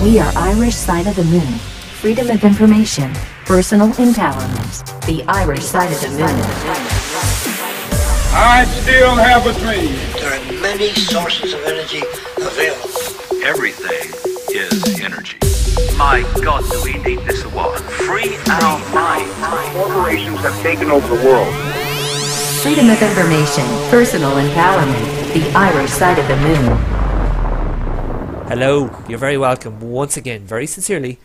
We are Irish Side of the Moon. Freedom of information, personal empowerment. The Irish Side of the Moon. I still have a dream. There are many sources of energy available. Everything is energy. My God, do we need this or what? Free our minds. Corporations have taken over the world. Freedom of information, personal empowerment. The Irish Side of the Moon. Hello, you're very welcome once again, very sincerely,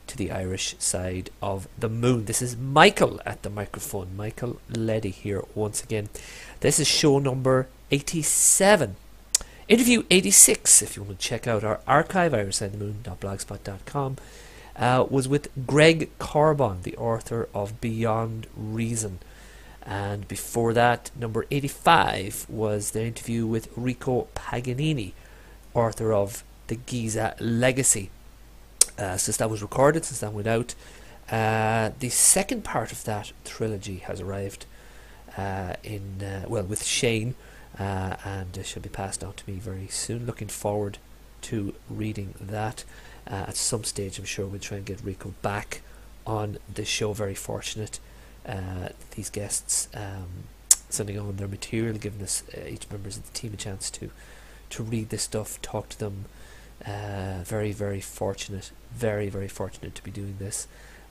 to the Irish Side of the Moon. This is Michael at the microphone, Michael Leddy here once again. This is show number 87. Interview 86, if you want to check out our archive, irishsideofthemoon.blogspot.com, was with Greg Corbon, the author of Beyond Reason. And before that, number 85 was the interview with Rico Paganini, author of The Giza Legacy. Since that was recorded, since that went out, the second part of that trilogy has arrived with Shane, and should be passed on to me very soon. Looking forward to reading that. At some stage, I'm sure we'll try and get Rico back on the show. Very fortunate. These guests sending on their material, giving us each members of the team a chance to read this stuff, talk to them. Very, very fortunate, very, very fortunate to be doing this,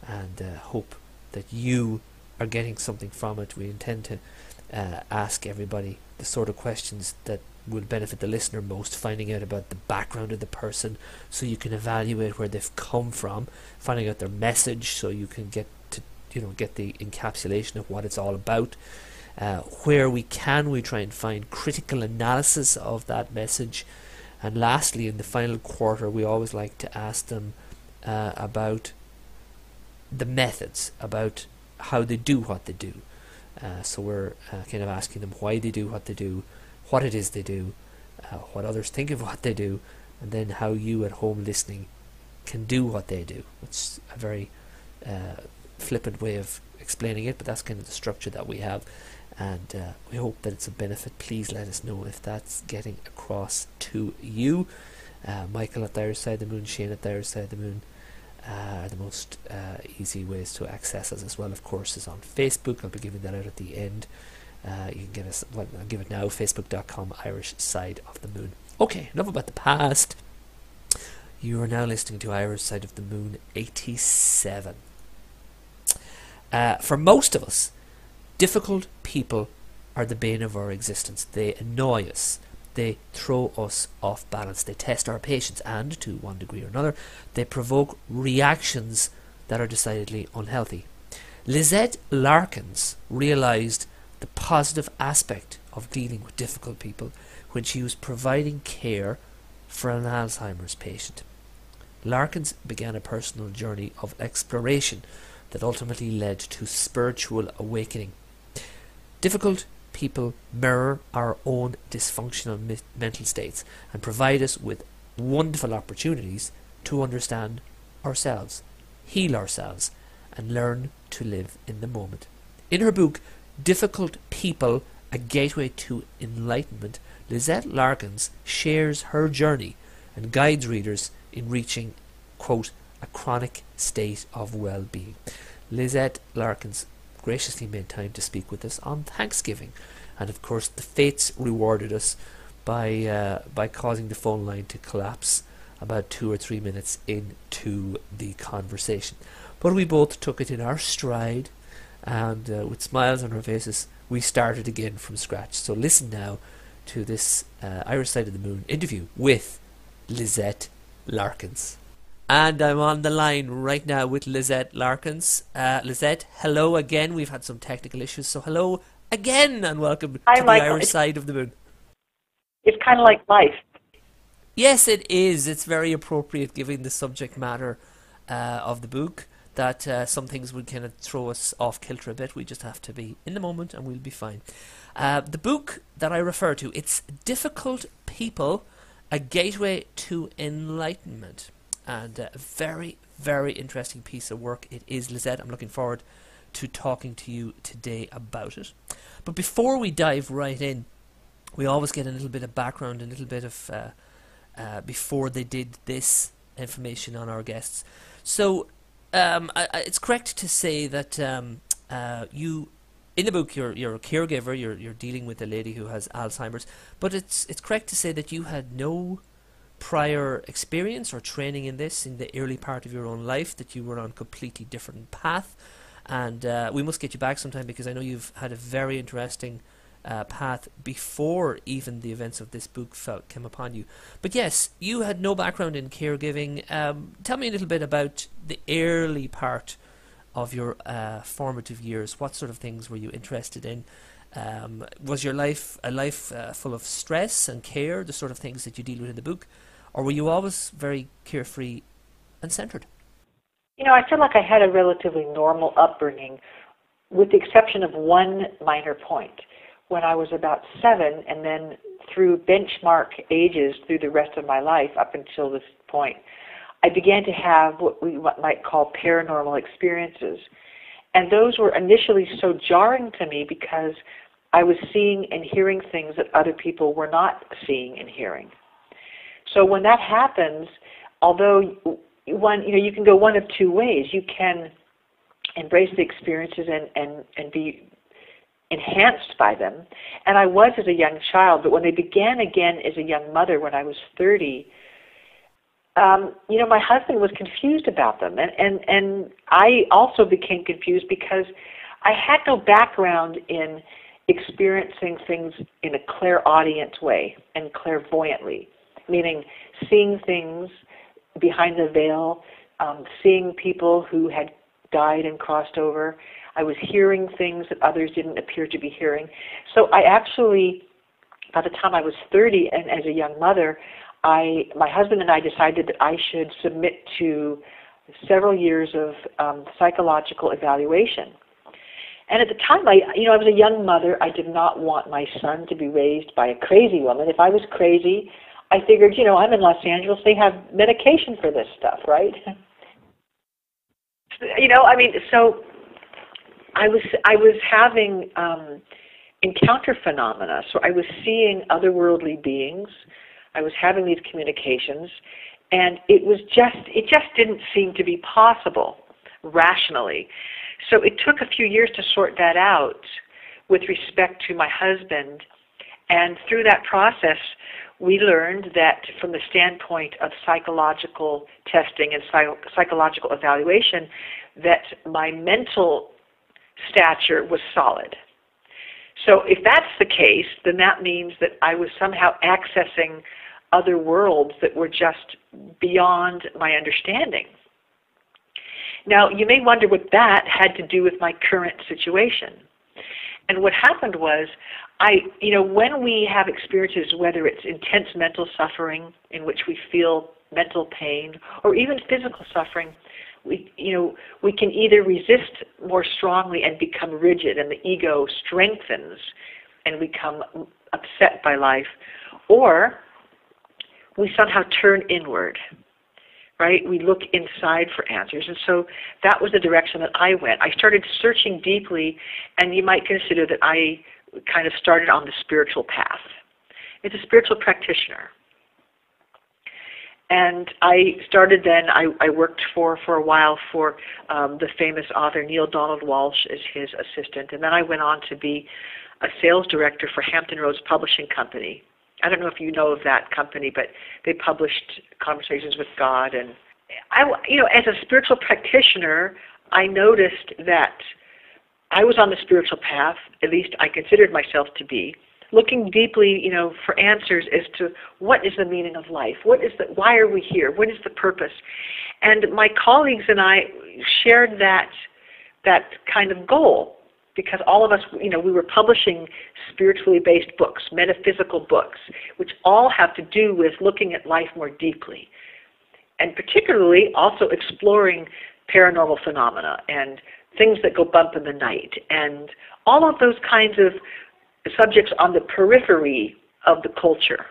and hope that you are getting something from it. We intend to ask everybody the sort of questions that will benefit the listener most, finding out about the background of the person so you can evaluate where they've come from, finding out their message so you can get to get the encapsulation of what it's all about. Where we can, we try and find critical analysis of that message. And lastly, in the final quarter, we always like to ask them about the methods, about how they do what they do. So we're kind of asking them why they do what they do, what it is they do, what others think of what they do, and then how you at home listening can do what they do. It's a very flippant way of explaining it, but that's kind of the structure that we have. And we hope that it's a benefit. Please let us know if that's getting across to you. Michael at the Irish Side of the Moon, Shane at the Irish Side of the Moon are the most easy ways to access us. As well, of course, is on Facebook. I'll be giving that out at the end. You can get us, I'll give it now, facebook.com Irish Side of the Moon. Okay, enough about the past. You are now listening to Irish Side of the Moon 87. For most of us, difficult people are the bane of our existence. They annoy us. They throw us off balance. They test our patience, and to one degree or another, they provoke reactions that are decidedly unhealthy. Lisette Larkins realised the positive aspect of dealing with difficult people when she was providing care for an Alzheimer's patient. Larkins began a personal journey of exploration that ultimately led to spiritual awakening. Difficult people mirror our own dysfunctional mental states and provide us with wonderful opportunities to understand ourselves, heal ourselves, and learn to live in the moment. In her book, Difficult People, A Gateway to Enlightenment, Lisette Larkins shares her journey and guides readers in reaching, quote, a chronic state of well-being. Lisette Larkins graciously made time to speak with us on Thanksgiving, and of course the fates rewarded us by causing the phone line to collapse about 2 or 3 minutes into the conversation. But we both took it in our stride, and with smiles on our faces we started again from scratch. So listen now to this Irish Side of the Moon interview with Lisette Larkins. And I'm on the line right now with Lisette Larkins. Lisette, hello again. We've had some technical issues, so hello again and welcome to the Irish Side of the Moon. It's kind of like life. Yes, it is. It's very appropriate given the subject matter of the book that some things would kind of throw us off kilter a bit. We just have to be in the moment and we'll be fine. The book that I refer to, it's Difficult People, A Gateway to Enlightenment. And a very, very interesting piece of work it is, Lisette. I'm looking forward to talking to you today about it. But before we dive right in, we always get a little bit of background, a little bit of before they did this information on our guests. So it's correct to say that you, in the book, you're a caregiver. You're dealing with a lady who has Alzheimer's, but it's correct to say that you had no prior experience or training in this in the early part of your own life, that you were on a completely different path. And we must get you back sometime, because I know you've had a very interesting path before even the events of this book came upon you. But yes, you had no background in caregiving. Tell me a little bit about the early part of your formative years. What sort of things were you interested in? Was your life a life full of stress and care, the sort of things that you deal with in the book? Or were you always very carefree and centered? You know, I feel like I had a relatively normal upbringing, with the exception of one minor point. When I was about 7, and then through benchmark ages through the rest of my life up until this point, I began to have what we might call paranormal experiences. And those were initially so jarring to me because I was seeing and hearing things that other people were not seeing and hearing. So when that happens, although you can go one of two ways. You can embrace the experiences and be enhanced by them. And I was as a young child, but when they began again as a young mother when I was 30, my husband was confused about them. And I also became confused because I had no background in experiencing things in a clairaudient way and clairvoyantly, meaning seeing things behind the veil, seeing people who had died and crossed over. I was hearing things that others didn't appear to be hearing. So I actually, by the time I was 30 and as a young mother, my husband and I decided that I should submit to several years of psychological evaluation. And at the time, I was a young mother. I did not want my son to be raised by a crazy woman. If I was crazy, I figured, I'm in Los Angeles. They have medication for this stuff, right? So I was having encounter phenomena. So I was seeing otherworldly beings. I was having these communications, and it just didn't seem to be possible rationally. So it took a few years to sort that out with respect to my husband, and through that process, we learned that from the standpoint of psychological testing and psychological evaluation, that my mental stature was solid. So if that's the case, then that means that I was somehow accessing other worlds that were just beyond my understanding. Now, you may wonder what that had to do with my current situation. And what happened was, when we have experiences, whether it's intense mental suffering in which we feel mental pain, or even physical suffering, we can either resist more strongly and become rigid, and the ego strengthens and become upset by life, or we somehow turn inward, right? We look inside for answers. And so that was the direction that I went. I started searching deeply, and you might consider that I kind of started on the spiritual path. It's a spiritual practitioner. And I started then, I worked for a while for the famous author Neale Donald Walsch as his assistant. And then I went on to be a sales director for Hampton Roads Publishing Company. I don't know if you know of that company, but they published Conversations with God. And as a spiritual practitioner, I noticed that I was on the spiritual path, at least I considered myself to be, looking deeply, for answers as to what is the meaning of life, why are we here, what is the purpose. And my colleagues and I shared that kind of goal, because all of us, we were publishing spiritually based books, metaphysical books, which all have to do with looking at life more deeply, and particularly also exploring paranormal phenomena and things that go bump in the night, and all of those kinds of subjects on the periphery of the culture.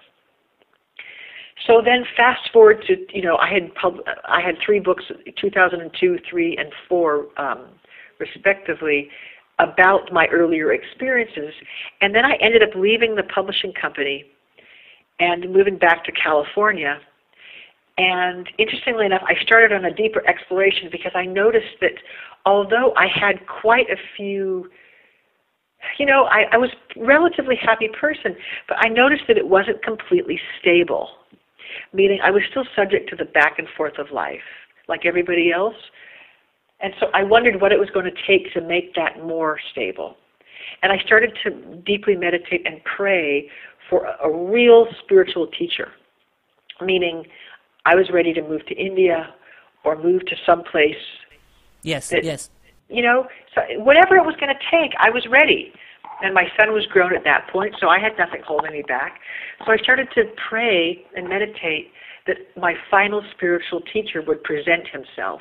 So then fast forward to, I had 3 books, 2002, 3, and 4, respectively, about my earlier experiences. And then I ended up leaving the publishing company and moving back to California. And interestingly enough, I started on a deeper exploration because I noticed that although I had quite a few, I was a relatively happy person, but I noticed that it wasn't completely stable, meaning I was still subject to the back and forth of life, like everybody else. And so I wondered what it was going to take to make that more stable. And I started to deeply meditate and pray for a real spiritual teacher, meaning I was ready to move to India or move to some place. Yes, yes. So whatever it was going to take, I was ready. And my son was grown at that point, so I had nothing holding me back. So I started to pray and meditate that my final spiritual teacher would present himself.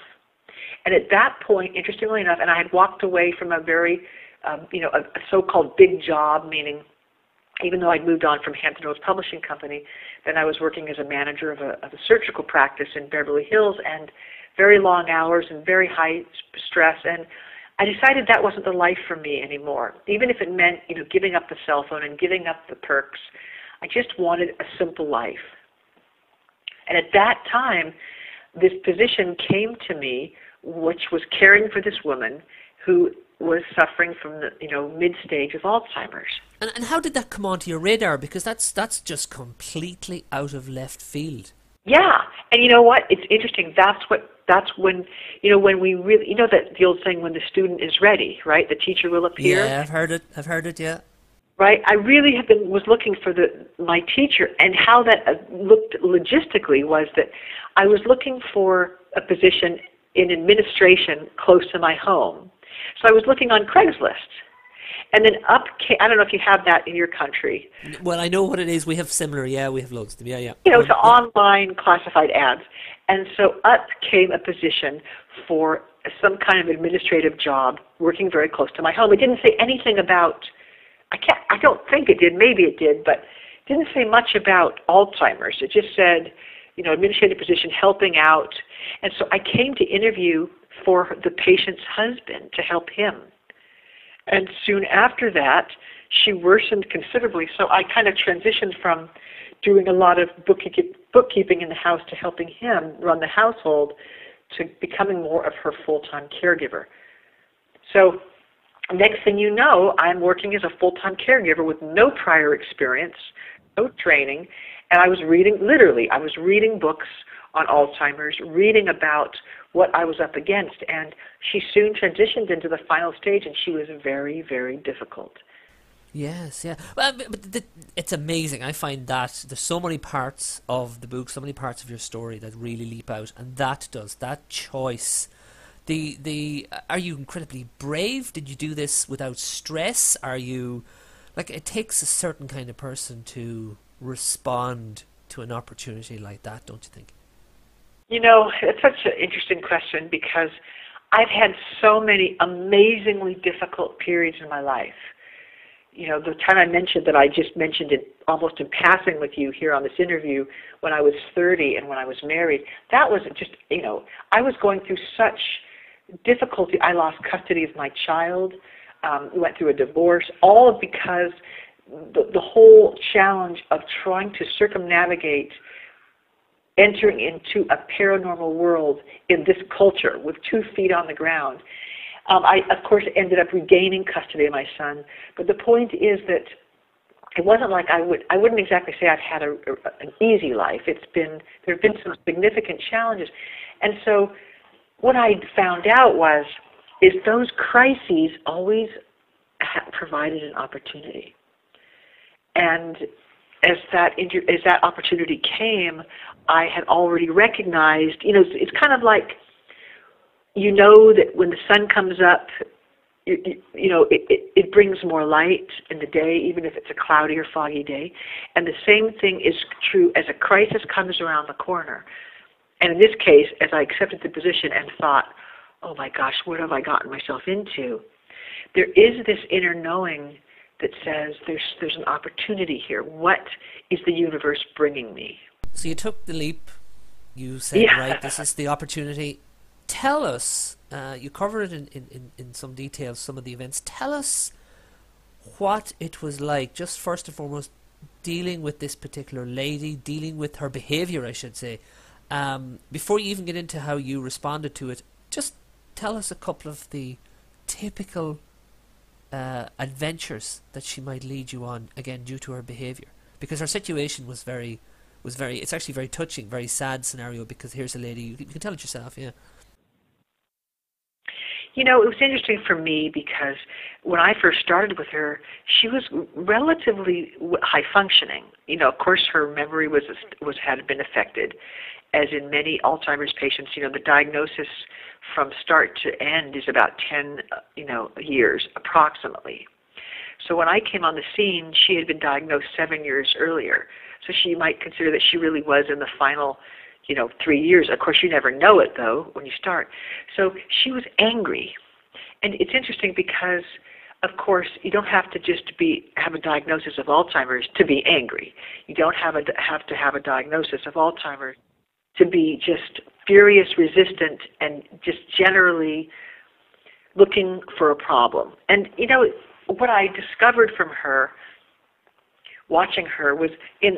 And at that point, interestingly enough, and I had walked away from a very, a so-called big job, meaning even though I'd moved on from Hampton Roads Publishing Company, then I was working as a manager of a surgical practice in Beverly Hills, and very long hours and very high stress. And I decided that wasn't the life for me anymore, even if it meant, giving up the cell phone and giving up the perks. I just wanted a simple life. And at that time, this position came to me, which was caring for this woman who was suffering from the mid-stage of Alzheimer's. And how did that come onto your radar? Because that's just completely out of left field. Yeah, and you know what? It's interesting. That's when when we really that the old saying, when the student is ready, right? The teacher will appear. Yeah, I've heard it. Yeah. Right. I really was looking for my teacher, and how that looked logistically was that I was looking for a position in administration close to my home. So I was looking on Craigslist. And then up came, I don't know if you have that in your country. Well, I know what it is. We have similar. Yeah, we have loads of them. Yeah. It's online classified ads. And so up came a position for some kind of administrative job working very close to my home. It didn't say anything about, I don't think it did, maybe it did, but it didn't say much about Alzheimer's. It just said, administrative position helping out. And so I came to interview for the patient's husband to help him. And soon after that, she worsened considerably. So I kind of transitioned from doing a lot of bookkeeping in the house to helping him run the household to becoming more of her full-time caregiver. So next thing you know, I'm working as a full-time caregiver with no prior experience, no training, and I was reading books on Alzheimer's, reading about what I was up against, and she soon transitioned into the final stage, and she was very, very difficult. Yes, yeah. Well, but it's amazing. I find that there's so many parts of the book, so many parts of your story that really leap out, and that choice. Are you incredibly brave? Did you do this without stress? Are you, it takes a certain kind of person to respond to an opportunity like that, don't you think? It's such an interesting question because I've had so many amazingly difficult periods in my life. The time I mentioned that I just mentioned it almost in passing with you here on this interview when I was 30 and when I was married, that was just, I was going through such difficulty. I lost custody of my child, went through a divorce, all because the whole challenge of trying to circumnavigate entering into a paranormal world in this culture with 2 feet on the ground. I, of course, ended up regaining custody of my son, but the point is that it wasn't like I wouldn't exactly say I've had an easy life. There have been some significant challenges. And so what I found out is those crises always provided an opportunity. And as that opportunity came, I had already recognized, it's kind of like, that when the sun comes up, it brings more light in the day, even if it's a cloudy or foggy day. And the same thing is true as a crisis comes around the corner. And in this case, as I accepted the position and thought, oh my gosh, what have I gotten myself into? There is this inner knowing that says there's an opportunity here. What is the universe bringing me? So you took the leap. You said, right, this is the opportunity. Tell us, you covered it in some detail, some of the events. Tell us what it was like, just first and foremost, dealing with this particular lady, dealing with her behaviour, I should say, Before you even get into how you responded to it, just tell us a couple of the typical adventures that she might lead you on, again, due to her behaviour. Because her situation was very, it's actually very touching, very sad scenario, because here's a lady, you can tell it yourself, yeah. You know, it was interesting for me because when I first started with her, she was relatively high functioning. You know, of course, her memory had been affected, as in many Alzheimer's patients. You know, the diagnosis from start to end is about 10, years approximately. So when I came on the scene, she had been diagnosed 7 years earlier. So she might consider that she really was in the final 3 years. Of course, you never know it, though, when you start. So she was angry. And it's interesting because, of course, you don't have to just have a diagnosis of Alzheimer's to be angry. You don't have to have a diagnosis of Alzheimer's to be just furious, resistant, and just generally looking for a problem. And, what I discovered from her, watching her, was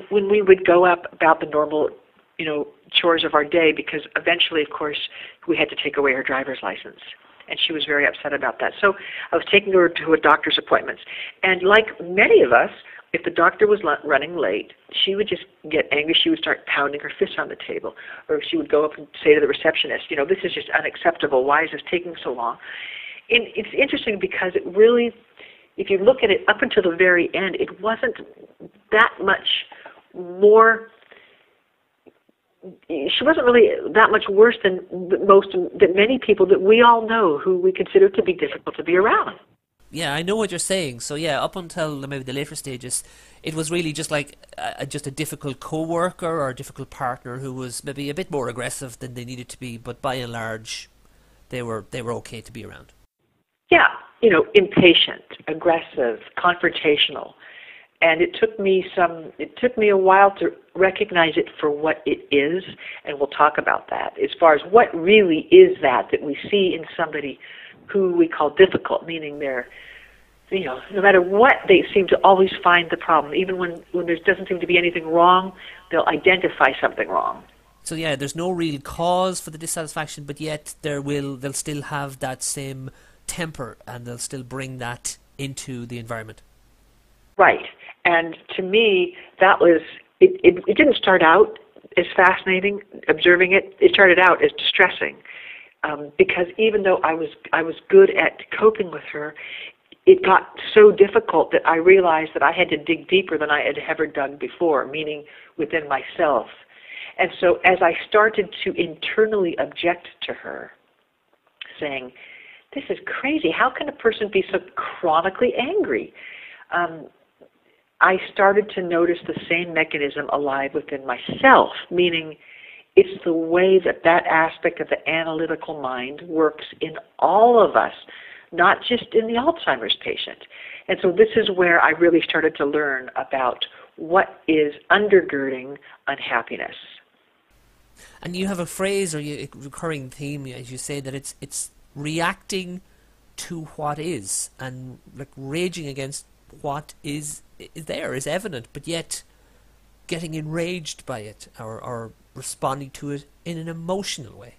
when we would go up about the normal chores of our day, because eventually, of course, we had to take away her driver's license. And she was very upset about that. So I was taking her to her doctor's appointments. And like many of us, if the doctor was running late, she would just get angry. She would start pounding her fist on the table. Or she would go up and say to the receptionist, this is just unacceptable. Why is this taking so long? And it's interesting because it really, if you look at it up until the very end, it wasn't that much more. She wasn't really that much worse than many people that we all know who we consider to be difficult to be around. Yeah, I know what you're saying. So yeah, up until maybe the later stages, it was really just like just a difficult co-worker or a difficult partner who was maybe a bit more aggressive than they needed to be, but by and large, they were okay to be around. Yeah, impatient, aggressive, confrontational. And it took me a while to recognize it for what it is, and we'll talk about that. As far as what really is that we see in somebody who we call difficult, meaning they're, no matter what, they seem to always find the problem. Even when there doesn't seem to be anything wrong, they'll identify something wrong. So yeah, there's no real cause for the dissatisfaction, but yet they'll still have that same temper, and they'll still bring that into the environment. Right. And to me, that was, it didn't start out as fascinating, observing it. It started out as distressing, because even though I was good at coping with her, it got so difficult that I realized that I had to dig deeper than I had ever dug before, meaning within myself. And so as I started to internally object to her, saying, this is crazy, how can a person be so chronically angry? I started to notice the same mechanism alive within myself, meaning it's the way that aspect of the analytical mind works in all of us, not just in the Alzheimer's patient. And so this is where I really started to learn about what is undergirding unhappiness. And you have a phrase or a recurring theme, as you say, that it's reacting to what is, and like raging against what is evident, but yet getting enraged by it or responding to it in an emotional way.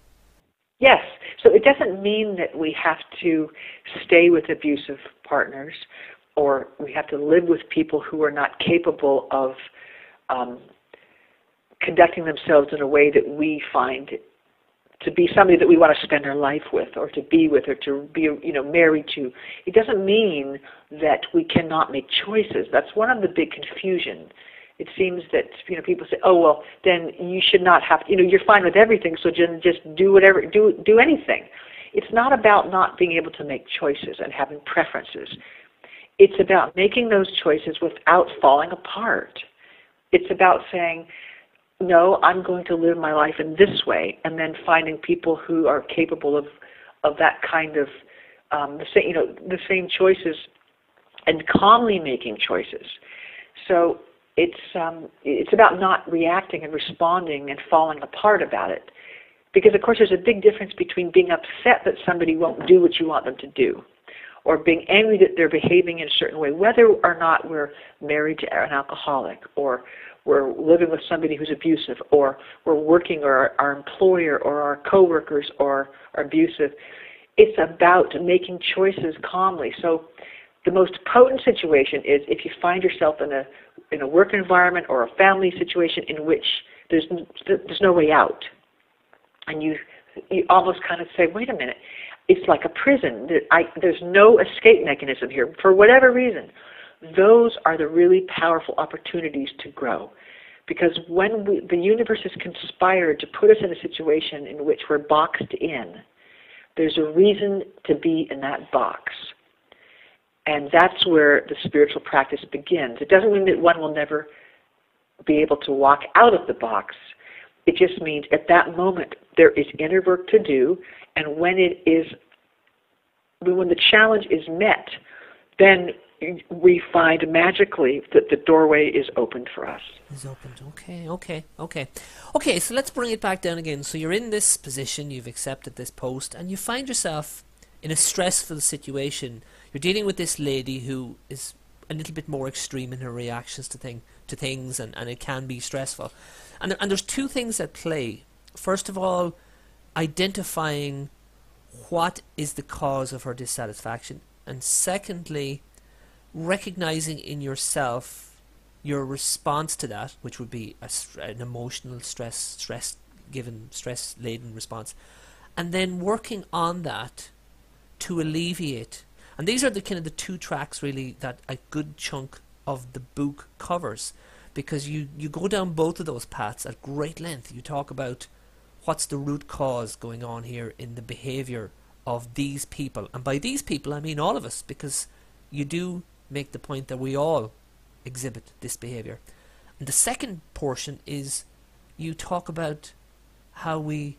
Yes. So it doesn't mean that we have to stay with abusive partners, or we have to live with people who are not capable of conducting themselves in a way that we find to be somebody that we want to spend our life with, or to be with, or to be, married to. It doesn't mean that we cannot make choices. That's one of the big confusion. It seems that, people say, oh, well, then you should not have, you're fine with everything, so just do whatever, do anything. It's not about not being able to make choices and having preferences. It's about making those choices without falling apart. It's about saying, no, I'm going to live my life in this way, and then finding people who are capable of that kind of the same choices, and calmly making choices. So it's about not reacting and responding and falling apart about it, because of course there's a big difference between being upset that somebody won't do what you want them to do, or being angry that they're behaving in a certain way, whether or not we're married to an alcoholic, or we're living with somebody who's abusive, or we're working, or our employer or our coworkers are abusive. It's about making choices calmly. So the most potent situation is if you find yourself in a work environment or a family situation in which there's no way out, and you almost kind of say, wait a minute, it's like a prison. There's no escape mechanism here for whatever reason. Those are the really powerful opportunities to grow. Because when the universe has conspired to put us in a situation in which we're boxed in, there's a reason to be in that box. And that's where the spiritual practice begins. It doesn't mean that one will never be able to walk out of the box. It just means at that moment there is inner work to do, and when the challenge is met, then we find magically that the doorway is opened for us. Is opened. Okay, so let's bring it back down again. So you're in this position, you've accepted this post, and you find yourself in a stressful situation. You're dealing with this lady who is a little bit more extreme in her reactions to things, and it can be stressful. And there's two things at play. First of all, identifying what is the cause of her dissatisfaction, and secondly, recognizing in yourself your response to that, which would be an emotional stress-laden response, and then working on that to alleviate. And these are the kind of the two tracks really that a good chunk of the book covers, because you go down both of those paths at great length. You talk about what's the root cause going on here in the behavior of these people, and by these people I mean all of us, because you do make the point that we all exhibit this behavior. And the second portion is you talk about how we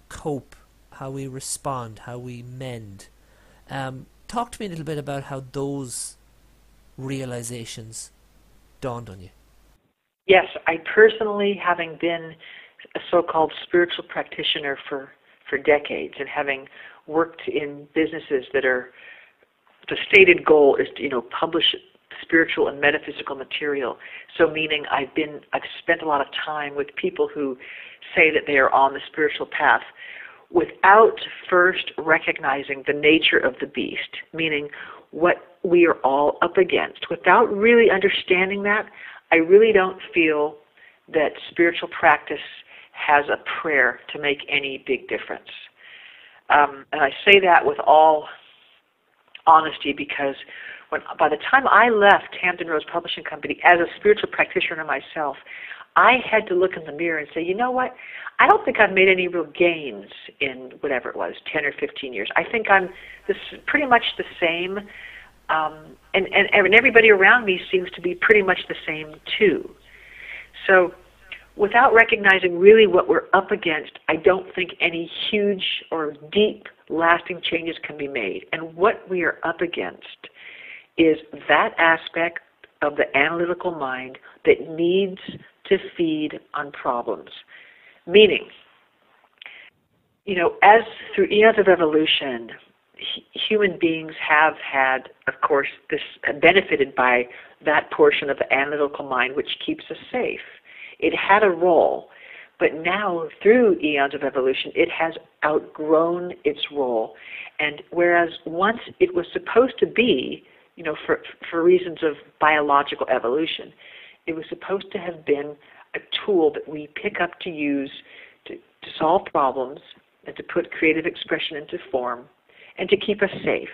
cope, how we respond, how we mend. Talk to me a little bit about how those realizations dawned on you. Yes, I personally, having been a so-called spiritual practitioner for decades, and having worked in businesses that are, the stated goal is to, publish spiritual and metaphysical material. So meaning I've spent a lot of time with people who say that they are on the spiritual path without first recognizing the nature of the beast, meaning what we are all up against. Without really understanding that, I really don't feel that spiritual practice has a prayer to make any big difference. And I say that with all honesty, because by the time I left Hampton Roads Publishing Company as a spiritual practitioner myself, I had to look in the mirror and say, you know what? I don't think I've made any real gains in whatever it was, 10 or 15 years. I think I'm pretty much the same, and everybody around me seems to be pretty much the same too. So without recognizing really what we're up against, I don't think any huge or deep lasting changes can be made. And what we are up against is that aspect of the analytical mind that needs to feed on problems. Meaning, as through eons of evolution, human beings have had, of course, benefited by that portion of the analytical mind which keeps us safe. It had a role, but now through eons of evolution, it has outgrown its role. And whereas once it was supposed to be, for reasons of biological evolution, it was supposed to have been a tool that we pick up to use to solve problems and to put creative expression into form and to keep us safe.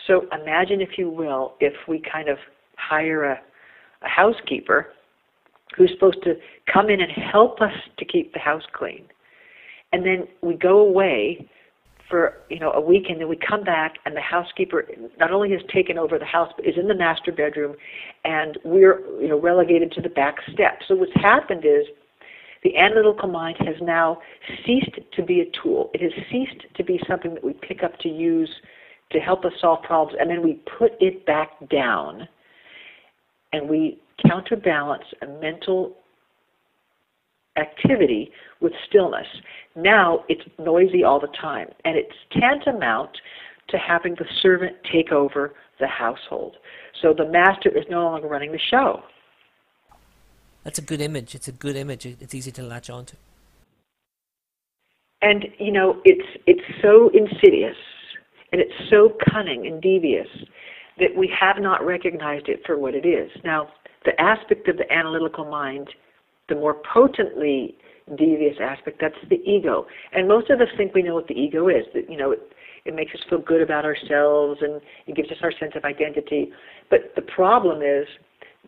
So imagine, if you will, if we kind of hire a housekeeper who's supposed to come in and help us to keep the house clean. And then we go away for a week, and then we come back, and the housekeeper not only has taken over the house, but is in the master bedroom, and we're relegated to the back step. So what's happened is the analytical mind has now ceased to be a tool. It has ceased to be something that we pick up to use to help us solve problems, and then we put it back down, and we counterbalance a mental activity with stillness. Now it's noisy all the time, and it's tantamount to having the servant take over the household. So the master is no longer running the show. That's a good image. It's a good image. It's easy to latch onto. And, it's so insidious, and it's so cunning and devious that we have not recognized it for what it is. Now, the aspect of the analytical mind, the more potently devious aspect, that's the ego. And most of us think we know what the ego is, that, it makes us feel good about ourselves and it gives us our sense of identity. But the problem is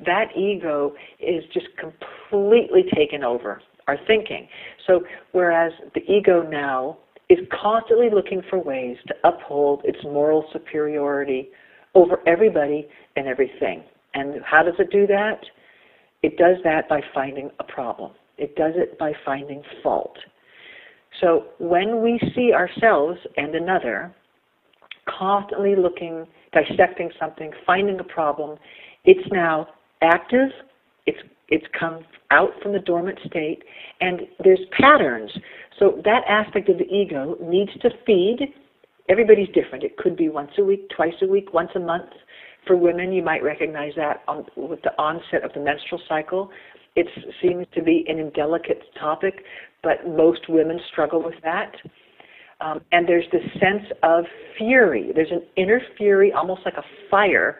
that ego is just completely taken over our thinking. So whereas the ego now is constantly looking for ways to uphold its moral superiority over everybody and everything. And how does it do that? It does that by finding a problem. It does it by finding fault. So when we see ourselves and another constantly looking, dissecting something, finding a problem, it's now active, it's come out from the dormant state, and there's patterns. So that aspect of the ego needs to feed. Everybody's different. It could be once a week, twice a week, once a month. For women, you might recognize that with the onset of the menstrual cycle. It seems to be an indelicate topic, but most women struggle with that. And there's this sense of fury. There's an inner fury, almost like a fire,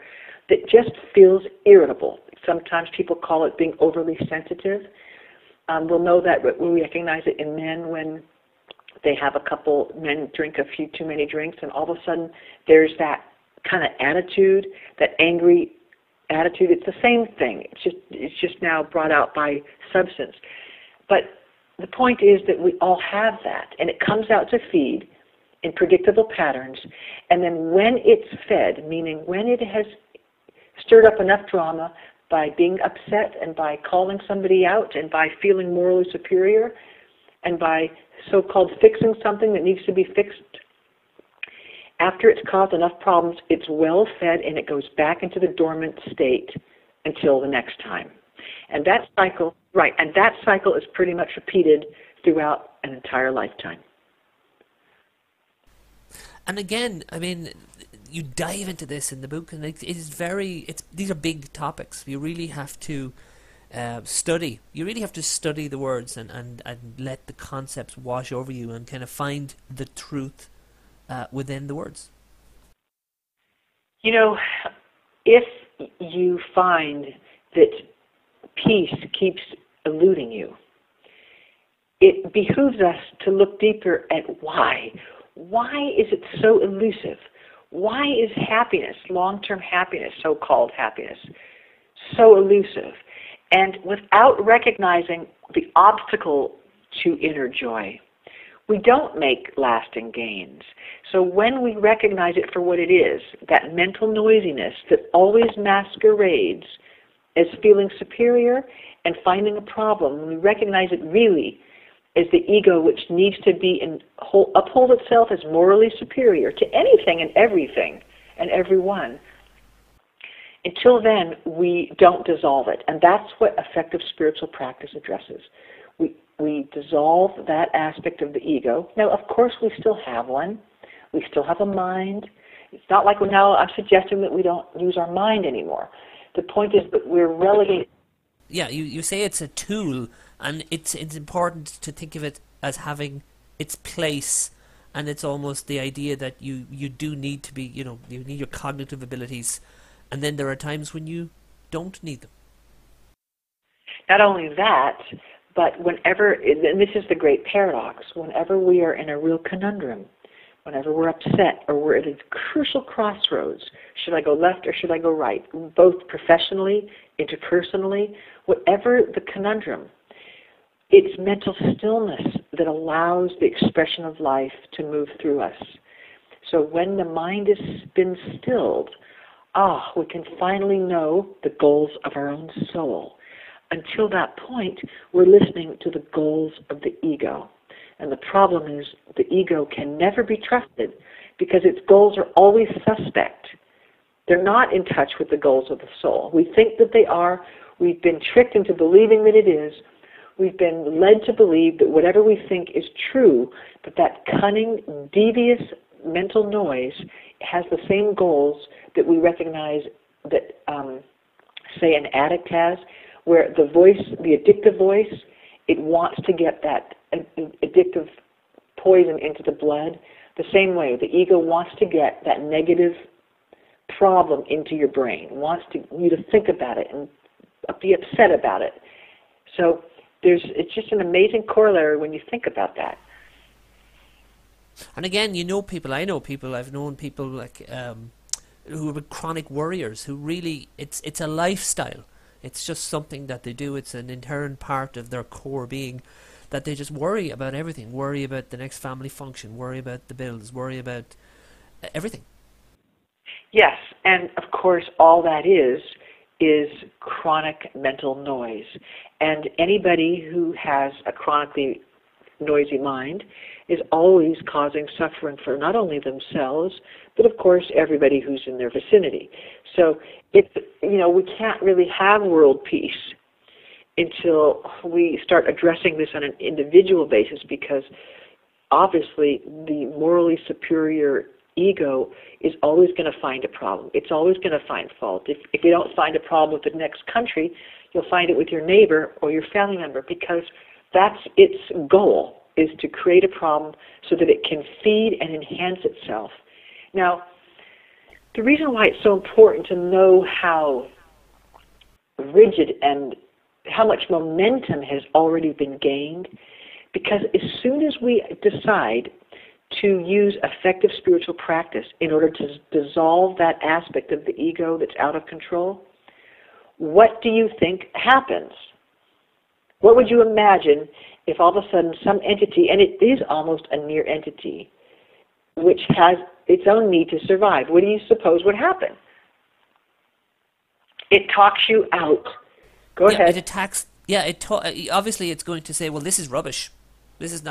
that just feels irritable. Sometimes people call it being overly sensitive. We'll know that we recognize it in men when they have men drink a few too many drinks, and all of a sudden there's that kind of attitude, that angry attitude. It's the same thing. It's just now brought out by substance. But the point is that we all have that, and it comes out to feed in predictable patterns. And then when it's fed, meaning when it has stirred up enough drama by being upset and by calling somebody out and by feeling morally superior and by so-called fixing something that needs to be fixed, after it's caused enough problems, it's well fed and it goes back into the dormant state until the next time. And that cycle, is pretty much repeated throughout an entire lifetime. And again, I mean, you dive into this in the book, and these are big topics. You really have to study. You really have to study the words and let the concepts wash over you and kind of find the truth within the words. If you find that peace keeps eluding you, it behooves us to look deeper at why. Why is it so elusive? Why is happiness, long-term happiness, so-called happiness, so elusive? And without recognizing the obstacle to inner joy, we don't make lasting gains. So when we recognize it for what it is, that mental noisiness that always masquerades as feeling superior and finding a problem, when we recognize it really as the ego, which needs to be uphold itself as morally superior to anything and everything and everyone, until then we don't dissolve it. And that's what effective spiritual practice addresses. We dissolve that aspect of the ego. Now, of course, we still have one. We still have a mind. It's not like now I'm suggesting that we don't use our mind anymore. The point is that we're relegated. Yeah, you say it's a tool, and it's important to think of it as having its place, and it's almost the idea that you do need to be, you need your cognitive abilities, and then there are times when you don't need them. Not only that, but whenever, and this is the great paradox, whenever we are in a real conundrum, whenever we're upset or we're at a crucial crossroads, should I go left or should I go right, both professionally, interpersonally, whatever the conundrum, it's mental stillness that allows the expression of life to move through us. So when the mind has been stilled, we can finally know the goals of our own soul. Until that point, we're listening to the goals of the ego. And the problem is the ego can never be trusted because its goals are always suspect. They're not in touch with the goals of the soul. We think that they are. We've been tricked into believing that it is. We've been led to believe that whatever we think is true, but that cunning, devious mental noise has the same goals that we recognize that, say, an addict has. where the voice, the addictive voice, it wants to get that addictive poison into the blood. The same way, the ego wants to get that negative problem into your brain, wants you to think about it and be upset about it. So it's just an amazing corollary when you think about that. And again, I know people, I've known people like who are chronic worriers, who really, it's a lifestyle. It's just something that they do. It's an inherent part of their core being, that they just worry about everything, worry about the next family function, worry about the bills, worry about everything. Yes, and of course all that is chronic mental noise. And anybody who has a chronically noisy mind is always causing suffering for not only themselves, but of course everybody who's in their vicinity. So we can't really have world peace until we start addressing this on an individual basis, because obviously the morally superior ego is always going to find a problem. It's always going to find fault. If you don't find a problem with the next country, you'll find it with your neighbor or your family member, because that's its goal, is to create a problem so that it can feed and enhance itself. Now, the reason why it's so important to know how rigid and how much momentum has already been gained, because as soon as we decide to use effective spiritual practice in order to dissolve that aspect of the ego that's out of control, what do you think happens? What would you imagine if all of a sudden some entity, and it is almost a near entity, which has its own need to survive, what do you suppose would happen? It talks you out. Go ahead. It attacks. Obviously it's going to say, well, this is rubbish. This is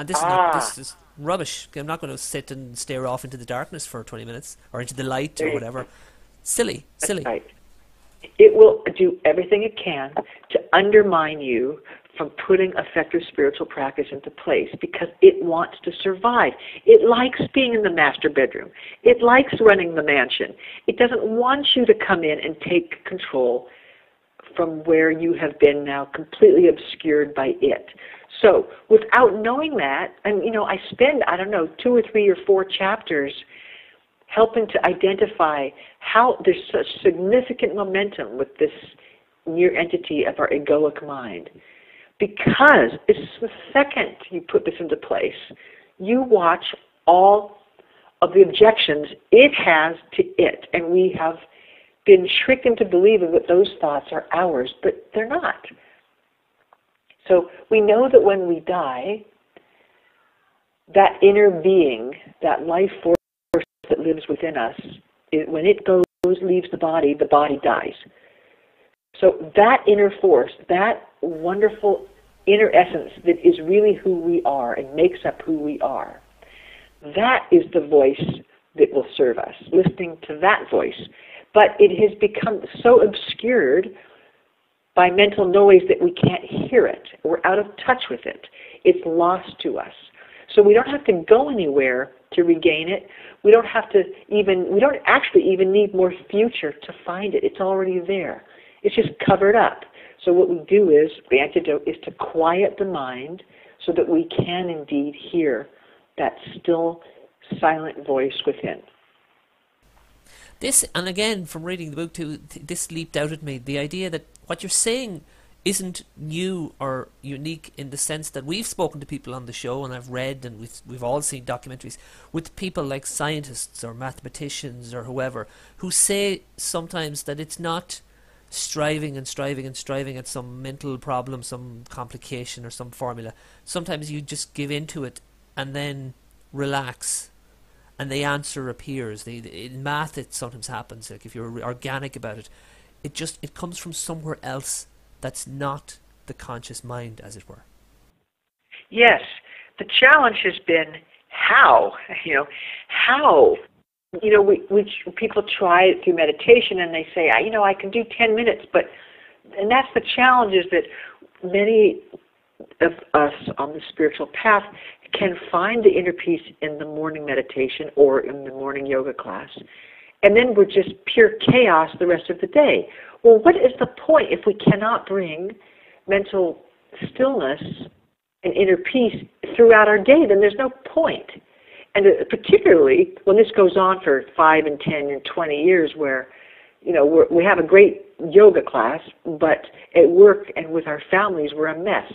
rubbish. I'm not going to sit and stare off into the darkness for 20 minutes or into the light or whatever. Silly. Right. It will do everything it can to undermine you from putting effective spiritual practice into place, because it wants to survive. It likes being in the master bedroom. It likes running the mansion. It doesn't want you to come in and take control from where you have been now completely obscured by it. So without knowing that, and I spend, 2 or 3 or 4 chapters helping to identify how there's such significant momentum with this near entity of our egoic mind. Because it's the second you put this into place, you watch all of the objections it has to it. And we have been tricked into believing that those thoughts are ours, but they're not. So we know that when we die, that inner being, that life force that lives within us, when it leaves the body dies. So that inner force, that wonderful inner essence that is really who we are and makes up who we are, that is the voice that will serve us, listening to that voice. But it has become so obscured by mental noise that we can't hear it. We're out of touch with it. It's lost to us. So we don't have to go anywhere to regain it. We don't actually even need more future to find it. It's already there. It's just covered up. So what we do is, the antidote is to quiet the mind so that we can indeed hear that still, silent voice within. This, and again, from reading the book too, this leaped out at me, the idea that what you're saying isn't new or unique, in the sense that we've spoken to people on the show, and I've read, and we've all seen documentaries with people like scientists or mathematicians or whoever, who say sometimes that it's not striving and striving and striving at some mental problem, some complication or some formula. Sometimes you just give into it and then relax, and the answer appears. In math it sometimes happens, like if you're organic about it, it comes from somewhere else that's not the conscious mind, as it were. Yes. The challenge has been how. People try it through meditation and they say, I can do 10 minutes, and that's the challenge, is that many of us on the spiritual path can find the inner peace in the morning meditation or in the morning yoga class. And then we're just pure chaos the rest of the day. well, what is the point if we cannot bring mental stillness and inner peace throughout our day? Then there's no point. And particularly when this goes on for 5 and 10 and 20 years where, we have a great yoga class, but at work and with our families, we're a mess.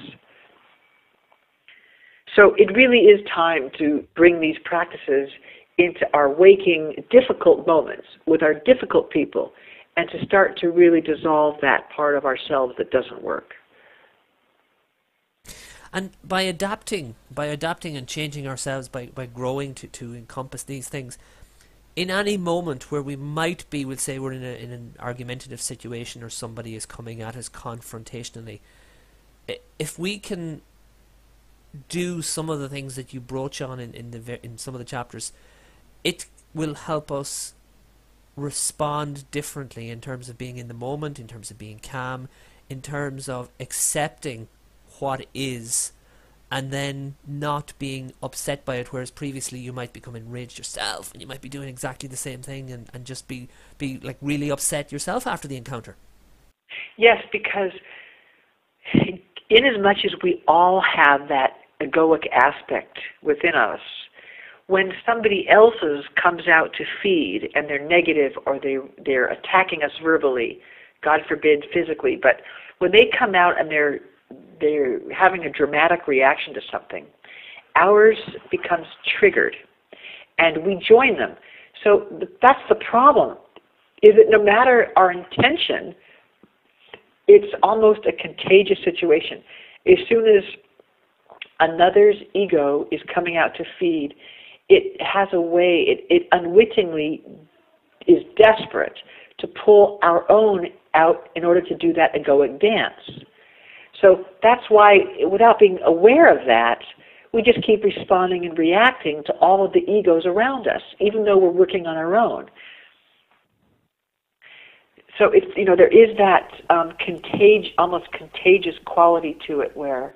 So it really is time to bring these practices into our waking, difficult moments with our difficult people, and to start to really dissolve that part of ourselves that doesn't work. And by adapting and changing ourselves, by growing to encompass these things, in any moment where we might be, we'll say we're in an argumentative situation or somebody is coming at us confrontationally, if we can do some of the things that you broach on in some of the chapters, it will help us respond differently in terms of being in the moment, in terms of being calm, in terms of accepting what is, and then not being upset by it, whereas previously you might become enraged yourself and you might be doing exactly the same thing and just be like really upset yourself after the encounter. Yes, because in as much as we all have that egoic aspect within us, when somebody else's comes out to feed and they're negative or they're attacking us verbally, God forbid physically, but when they come out and they're having a dramatic reaction to something, ours becomes triggered and we join them. So that's the problem, is that no matter our intention, it's almost a contagious situation. As soon as another's ego is coming out to feed, it has a way, it unwittingly is desperate to pull our own out in order to do that egoic dance. So that's why, without being aware of that, we just keep responding and reacting to all of the egos around us, even though we're working on our own. So it's, there is that almost contagious quality to it, where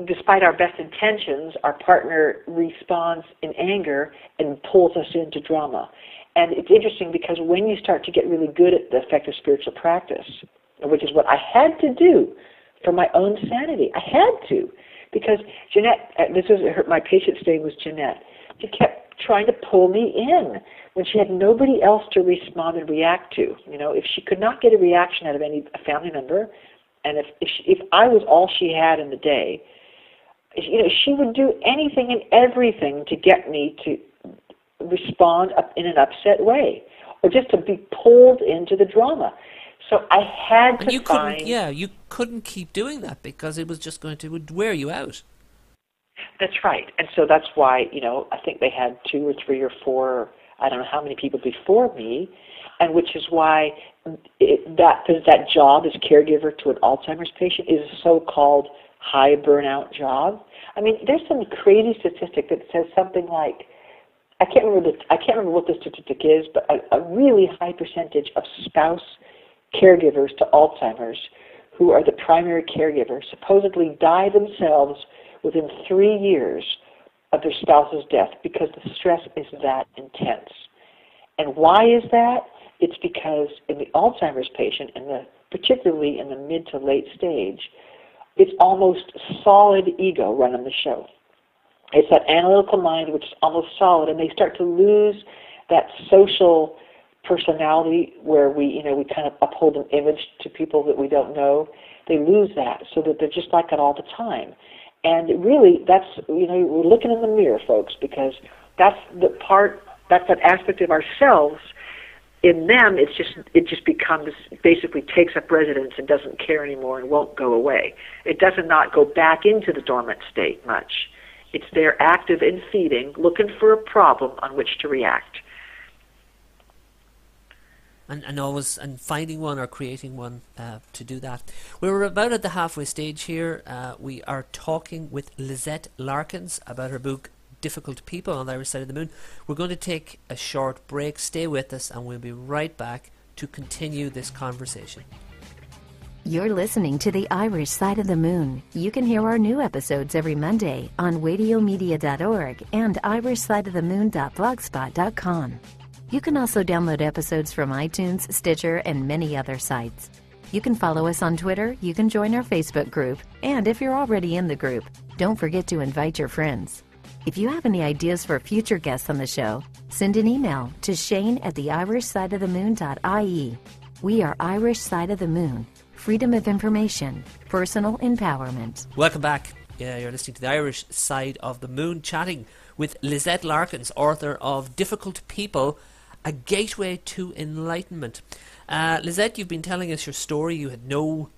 despite our best intentions, our partner responds in anger and pulls us into drama. And it's interesting because when you start to get really good at the effective spiritual practice, which is what I had to do for my own sanity, I had to, because Jeanette, my patient's name was Jeanette. She kept trying to pull me in when she had nobody else to respond and react to. If she could not get a reaction out of any family member, and if I was all she had in the day, she would do anything and everything to get me to respond in an upset way, or just to be pulled into the drama. So I had to find... you couldn't keep doing that because it was just it would wear you out. That's right. And so that's why, I think they had 2 or 3 or 4, I don't know how many people before me, and which is why that job as caregiver to an Alzheimer's patient is a so-called high burnout job. I mean, there's some crazy statistic that says something like, I can't remember what the statistic is, but a really high percentage of spouse caregivers to Alzheimer's who are the primary caregiver supposedly die themselves within 3 years of their spouse's death because the stress is that intense. And why is that? It's because in the Alzheimer's patient, particularly in the mid to late stage, it's almost solid ego running the show. It's that analytical mind which is almost solid, and they start to lose that social personality where we kind of uphold an image to people that we don't know. They lose that, so that they're just like that all the time. And really, that's, we're looking in the mirror, folks, because that's that aspect of ourselves. In them, it just becomes, basically takes up residence and doesn't care anymore and won't go away. It does not go back into the dormant state much. It's there active and feeding, looking for a problem on which to react. And finding one or creating one to do that. We're about at the halfway stage here. We are talking with Lisette Larkins about her book Difficult People on the Irish Side of the Moon. We're going to take a short break. Stay with us and we'll be right back to continue this conversation. You're listening to The Irish Side of the Moon. You can hear our new episodes every Monday on radiomedia.org and irishsideofthemoon.blogspot.com. You can also download episodes from iTunes, Stitcher, and many other sites. You can follow us on Twitter, you can join our Facebook group, and if you're already in the group, don't forget to invite your friends. If you have any ideas for future guests on the show, send an email to shane@theirishsideofthemoon.ie. We are Irish Side of the Moon. Freedom of information, personal empowerment. Welcome back. You're listening to The Irish Side of the Moon, chatting with Lisette Larkins, author of Difficult People, A Gateway to Enlightenment. Lisette, you've been telling us your story. You had no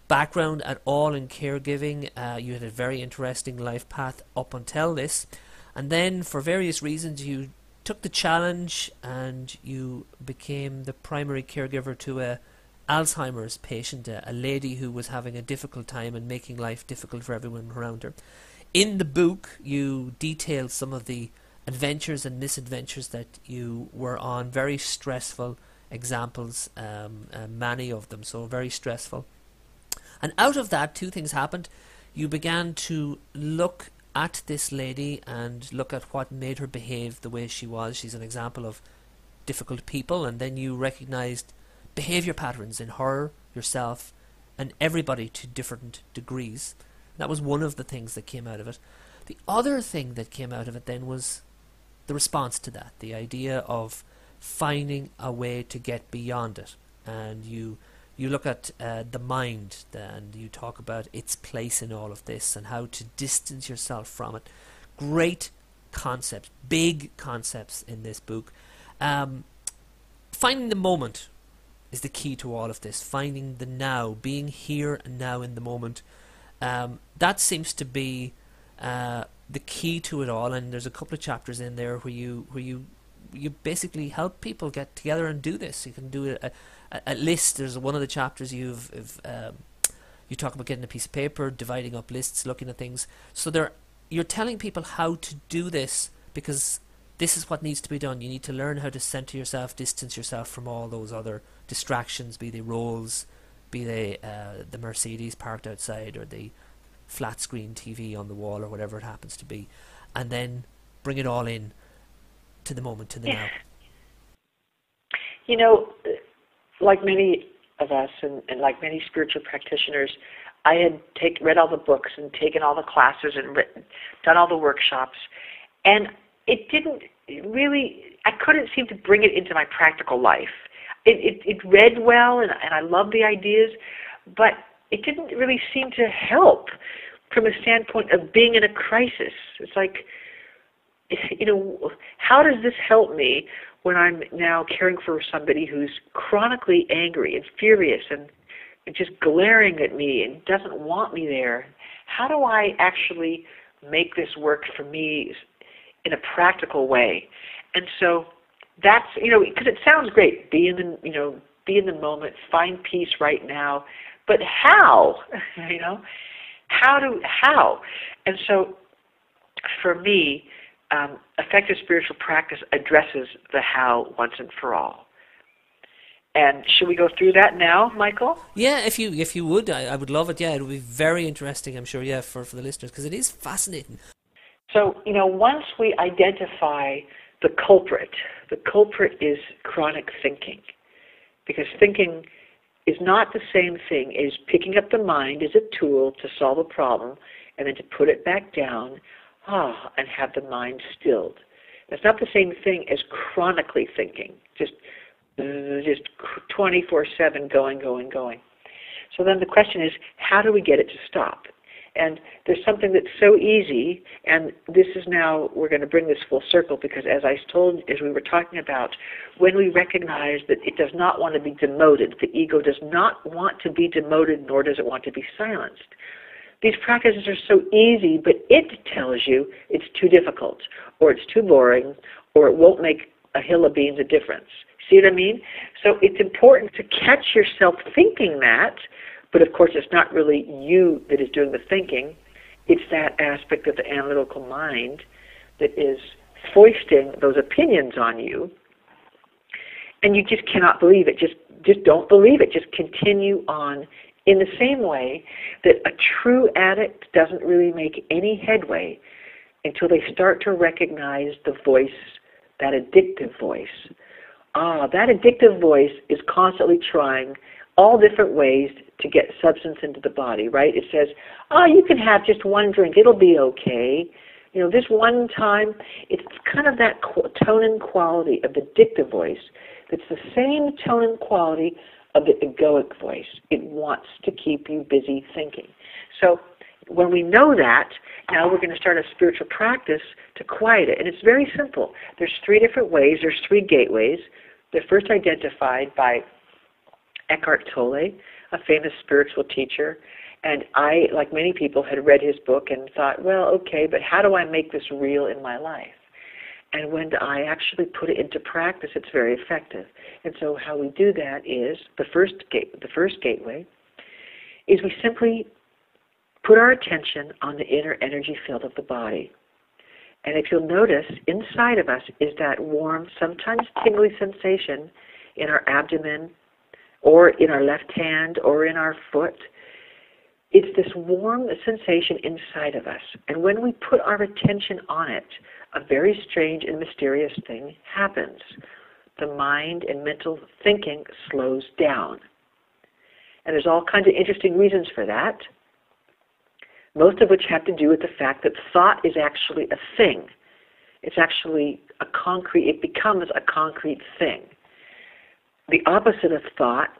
background at all in caregiving. You had a very interesting life path up until this. And then, for various reasons, you took the challenge and you became the primary caregiver to a Alzheimer's patient, a lady who was having a difficult time and making life difficult for everyone around her. In the book, you detailed some of the adventures and misadventures that you were on, very stressful examples, many of them, so very stressful. And out of that, two things happened. You began to look at this lady and look at what made her behave the way she was. She's an example of difficult people. And then you recognized behavior patterns in her, yourself, and everybody to different degrees. That was one of the things that came out of it. The other thing that came out of it then was the response to that, the idea of finding a way to get beyond it. And you look at the mind, and you talk about its place in all of this and how to distance yourself from it. Great concepts, big concepts in this book. Finding the moment is the key to all of this. Finding the now, being here and now in the moment. That seems to be the key to it all. And there's a couple of chapters in there where you basically help people get together and do this. You can do a list. There's one of the chapters you talk about getting a piece of paper, dividing up lists, looking at things. So you're telling people how to do this, because this is what needs to be done. You need to learn how to center yourself, distance yourself from all those other distractions, be they roles, be they the Mercedes parked outside, or the flat screen TV on the wall, or whatever it happens to be, and then bring it all in to the moment, to the now. You know, like many of us and like many spiritual practitioners, I had read all the books and taken all the classes and done all the workshops, and it didn't really, I couldn't seem to bring it into my practical life. It read well, and I loved the ideas, but it didn't really seem to help from a standpoint of being in a crisis. It's like, you know, how does this help me when I'm now caring for somebody who's chronically angry and furious and just glaring at me and doesn't want me there? How do I actually make this work for me in a practical way? And so that's, you know, because it sounds great, be in the moment, find peace right now, but how? You know, how? And so for me, effective spiritual practice addresses the how once and for all. And should we go through that now, Michael? Yeah, if you would, I would love it. Yeah, it would be very interesting, I'm sure, yeah, for the listeners, because it is fascinating. So, you know, once we identify the culprit is chronic thinking, because thinking is not the same thing as picking up the mind as a tool to solve a problem and then to put it back down and have the mind stilled. That's not the same thing as chronically thinking, just 24/7 going. So then the question is, how do we get it to stop? And there's something that's so easy, and this is now, we're going to bring this full circle, because as we were talking about, when we recognize that it does not want to be demoted, the ego does not want to be demoted, nor does it want to be silenced. These practices are so easy, but it tells you it's too difficult, or it's too boring, or it won't make a hill of beans a difference. See what I mean? So it's important to catch yourself thinking that, but of course it's not really you that is doing the thinking. It's that aspect of the analytical mind that is foisting those opinions on you, and you just cannot believe it. Just don't believe it. Just continue on. In the same way that a true addict doesn't really make any headway until they start to recognize the voice, that addictive voice, that addictive voice is constantly trying all different ways to get substance into the body, right? It says, you can have just one drink. It'll be okay. This one time, it's kind of that tone and quality of the addictive voice that's the same tone and quality of the egoic voice. It wants to keep you busy thinking. So when we know that, now we're going to start a spiritual practice to quiet it. And it's very simple. There's 3 different ways. There's 3 gateways. They're first identified by Eckhart Tolle, a famous spiritual teacher. And I, like many people, had read his book and thought, well, okay, but how do I make this real in my life? And when I actually put it into practice, it's very effective. And so how we do that is, the first gateway is we simply put our attention on the inner energy field of the body. And if you'll notice, inside of us is that warm, sometimes tingly sensation in our abdomen or in our left hand or in our foot. It's this warm sensation inside of us. And when we put our attention on it, a very strange and mysterious thing happens. The mind and mental thinking slows down. And there's all kinds of interesting reasons for that, most of which have to do with the fact that thought is actually a thing. It's actually it becomes a concrete thing. The opposite of thought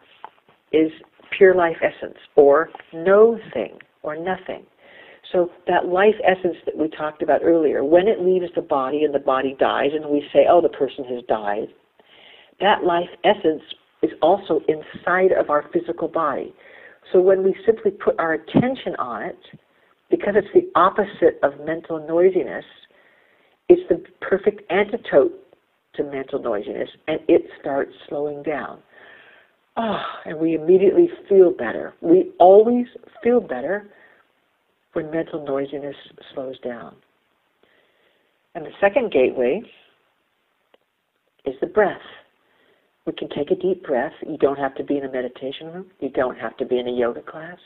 is pure life essence, or no thing, or nothing. So that life essence that we talked about earlier, when it leaves the body and the body dies and we say, the person has died, that life essence is also inside of our physical body. So when we simply put our attention on it, because it's the opposite of mental noisiness, it's the perfect antidote to mental noisiness, and it starts slowing down. And we immediately feel better. We always feel better when mental noisiness slows down. And the second gateway is the breath. We can take a deep breath. You don't have to be in a meditation room. You don't have to be in a yoga class.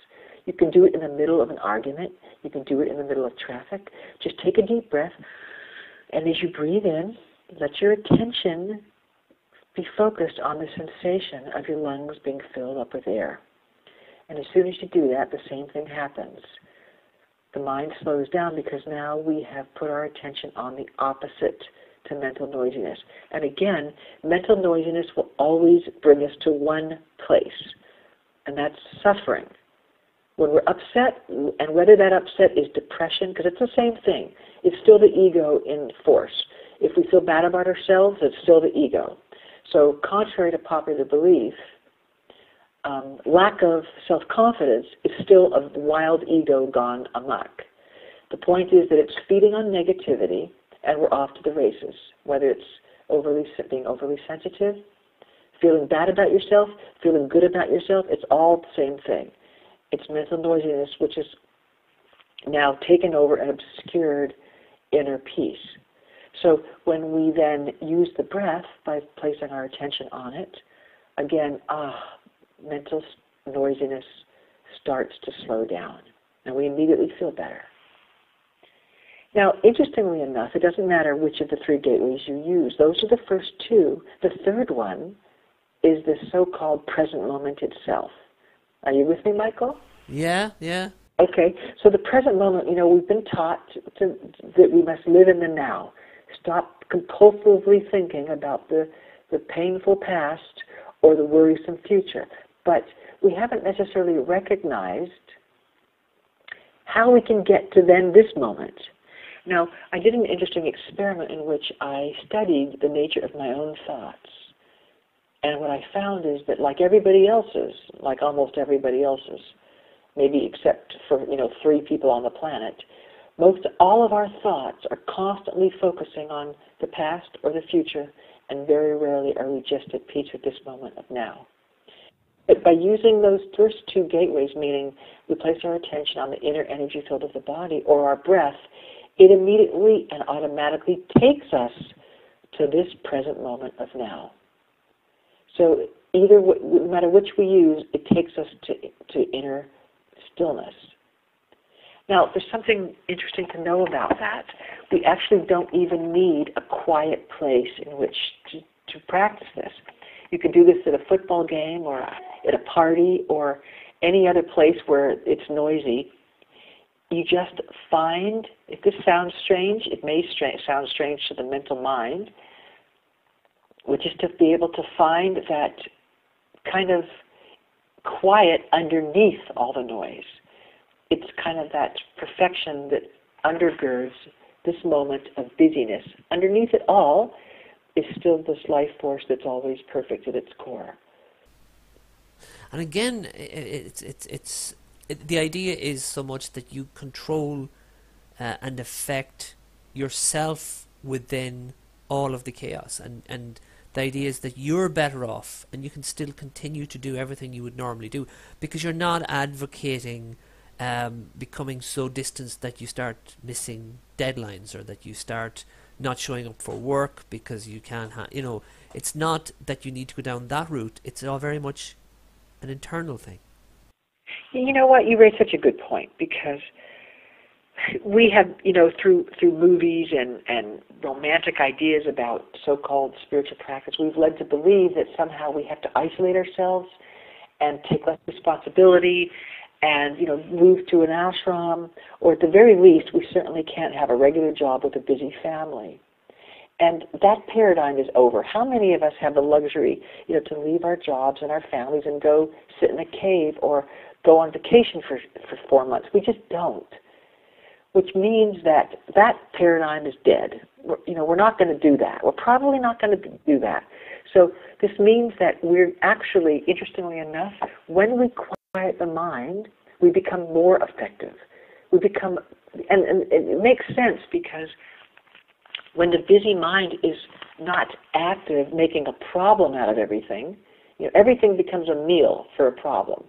You can do it in the middle of an argument. You can do it in the middle of traffic. Just take a deep breath, and as you breathe in, let your attention be focused on the sensation of your lungs being filled up with air. And as soon as you do that, the same thing happens. The mind slows down because now we have put our attention on the opposite to mental noisiness. And again, mental noisiness will always bring us to one place, and that's suffering. When we're upset, and whether that upset is depression, because it's the same thing, it's still the ego in force. If we feel bad about ourselves, it's still the ego. So contrary to popular belief, lack of self-confidence is still a wild ego gone amok. The point is that it's feeding on negativity, and we're off to the races, whether it's being overly sensitive, feeling bad about yourself, feeling good about yourself, it's all the same thing. It's mental noisiness, which is now taken over and obscured inner peace. So when we then use the breath by placing our attention on it, again, mental noisiness starts to slow down, and we immediately feel better. Now, interestingly enough, it doesn't matter which of the 3 gateways you use. Those are the first 2. The third one is the so-called present moment itself. Are you with me, Michael? Yeah. Okay, so the present moment, we've been taught that we must live in the now. Stop compulsively thinking about the painful past or the worrisome future. But we haven't necessarily recognized how we can get to then this moment. Now, I did an interesting experiment in which I studied the nature of my own thoughts. And what I found is that like almost everybody else's, maybe except for, 3 people on the planet, all of our thoughts are constantly focusing on the past or the future, and very rarely are we just at peace with this moment of now. But by using those first 2 gateways, meaning we place our attention on the inner energy field of the body or our breath, it immediately and automatically takes us to this present moment of now. So no matter which we use, it takes us to inner stillness. Now, there's something interesting to know about that. We actually don't even need a quiet place in which to practice this. You can do this at a football game or at a party or any other place where it's noisy. You just find, if this sounds strange, it may sound strange to the mental mind, which is to be able to find that kind of quiet underneath all the noise. It's kind of that perfection that undergirds this moment of busyness. Underneath it all is still this life force that's always perfect at its core. And again, the idea is so much that you control and affect yourself within all of the chaos. And the idea is that you're better off and you can still continue to do everything you would normally do because you're not advocating becoming so distanced that you start missing deadlines or that you start not showing up for work because you can't it's not that you need to go down that route. It's all very much an internal thing. You know what? You raise such a good point because we have, through movies and romantic ideas about so-called spiritual practice, we've led to believe that somehow we have to isolate ourselves and take less responsibility and, move to an ashram, or at the very least, we certainly can't have a regular job with a busy family. And that paradigm is over. How many of us have the luxury, to leave our jobs and our families and go sit in a cave or go on vacation for 4 months? We just don't. Which means that paradigm is dead. We're not going to do that. We're probably not going to do that. So this means that we're actually, interestingly enough, when we quiet the mind, we become more effective. We become, and it makes sense because when the busy mind is not active, making a problem out of everything, everything becomes a meal for a problem.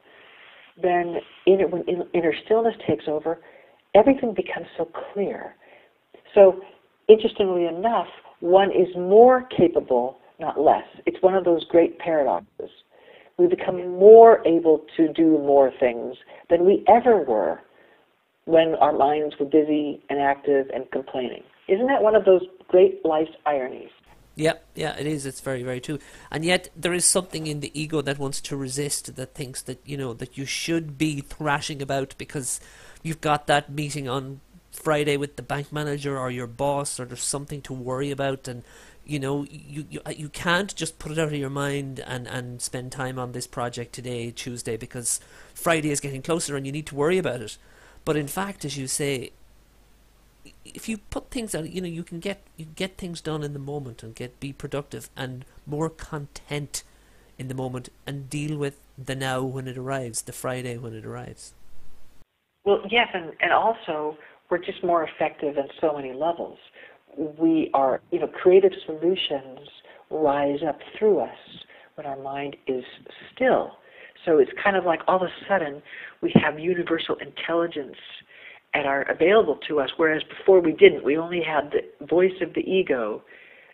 Then when inner stillness takes over, everything becomes so clear. So, interestingly enough, one is more capable, not less. It's one of those great paradoxes. We become more able to do more things than we ever were when our minds were busy and active and complaining. Isn't that one of those great life's ironies? Yeah, it is. It's very, very true. And yet there is something in the ego that wants to resist, that thinks that, that you should be thrashing about because you've got that meeting on Friday with the bank manager or your boss, or there's something to worry about, and you can't just put it out of your mind and spend time on this project today, Tuesday, because Friday is getting closer and you need to worry about it. But in fact, as you say, if you put things out, you can get things done in the moment and be productive and more content in the moment and deal with the now when it arrives, the Friday when it arrives. Well, yes, and also we're just more effective at so many levels. We are, creative solutions rise up through us when our mind is still. So it's kind of like all of a sudden we have universal intelligence available to us, whereas before we didn't. We only had the voice of the ego.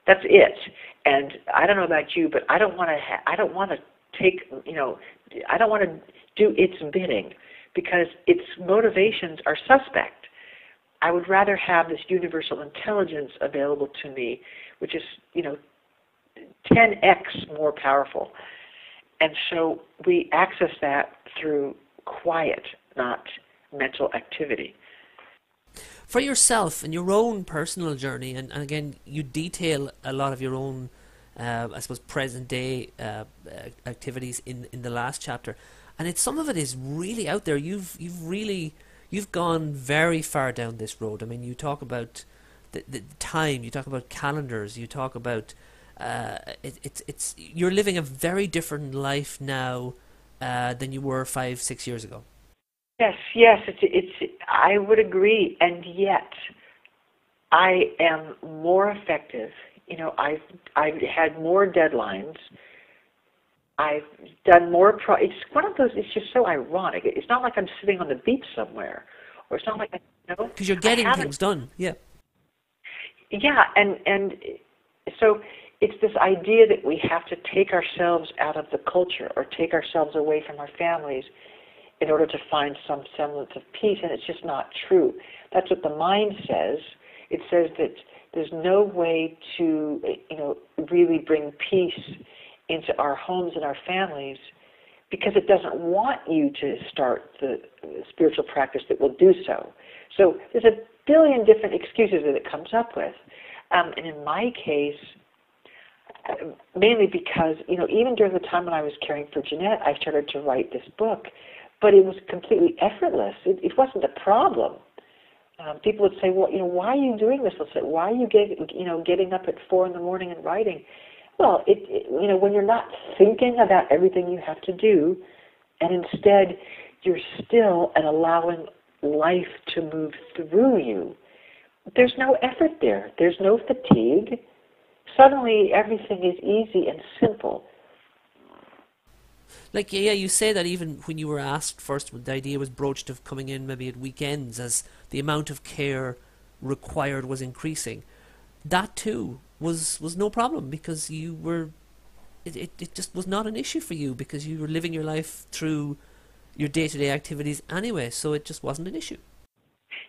That's it. And I don't know about you, but I don't want to do its bidding because its motivations are suspect. I would rather have this universal intelligence available to me, which is, 10x more powerful. And so we access that through quiet, not mental activity. For yourself and your own personal journey, and again, you detail a lot of your own, I suppose, present day activities in the last chapter, and some of it is really out there. You've gone very far down this road. I mean, you talk about the time, you talk about calendars, you talk about you're living a very different life now than you were 5-6 years ago. Yes, I would agree, and yet I am more effective. I've had more deadlines. I've done more. It's one of those. It's just so ironic. It's not like I'm sitting on the beach somewhere, or it's not like because you're getting things done. Yeah. Yeah, and so it's this idea that we have to take ourselves out of the culture or take ourselves away from our families in order to find some semblance of peace, and it's just not true. That's what the mind says. It says There's no way to, really bring peace into our homes and our families because it doesn't want you to start the spiritual practice that will do so. So there's a billion different excuses that it comes up with. And in my case, mainly because, even during the time when I was caring for Jeanette, I started to write this book, but it was completely effortless. It wasn't a problem. People would say, well, why are you doing this? They'll say, why are you getting up at 4 a.m. and writing? Well, when you're not thinking about everything you have to do, and instead you're still and allowing life to move through you, there's no effort there. There's no fatigue. Suddenly everything is easy and simple. Like, yeah, you say that even when you were asked first, when the idea was broached of coming in maybe at weekends as the amount of care required was increasing, that too was no problem because you were, it just was not an issue for you because you were living your life through your day-to-day activities anyway, so it just wasn't an issue.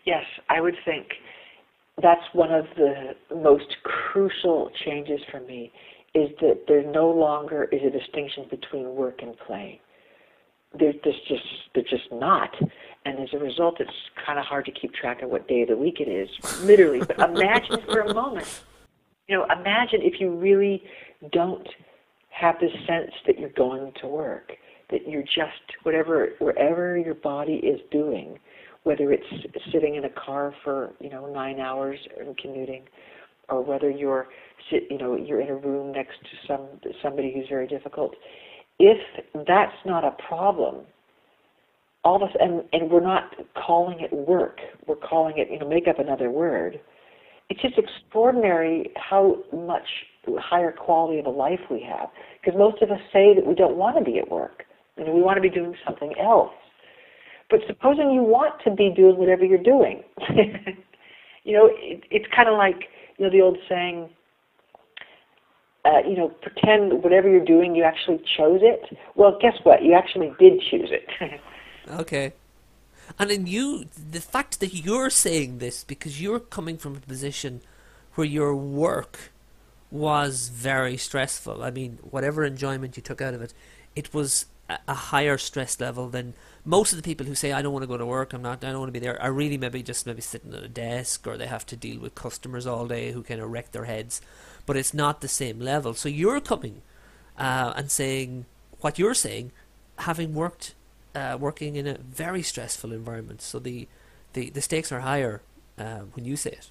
Yes, I would think that's one of the most crucial changes for me, is that there no longer is a distinction between work and play. They're just not. And as a result, it's kind of hard to keep track of what day of the week it is, literally. But imagine for a moment, imagine if you really don't have the sense that you're going to work, that you're just wherever your body is doing, whether it's sitting in a car for 9 hours and commuting, or whether you're in a room next to somebody who's very difficult. If that's not a problem, all of us, and we're not calling it work, we're calling it make up another word. It's just extraordinary how much higher quality of a life we have. Because most of us say that we don't want to be at work. We want to be doing something else. But supposing you want to be doing whatever you're doing, it's kind of like the old saying, pretend whatever you're doing, you actually chose it. Well, guess what? You actually did choose it. Okay. And then the fact that you're saying this, because you're coming from a position where your work was very stressful. I mean, whatever enjoyment you took out of it, it was a higher stress level than most of the people who say, I don't want to go to work, I don't want to be there, are really maybe sitting at a desk, or they have to deal with customers all day who kind of wreck their heads. But it's not the same level. So you're coming and saying what you're saying, having working in a very stressful environment. So the stakes are higher when you say it.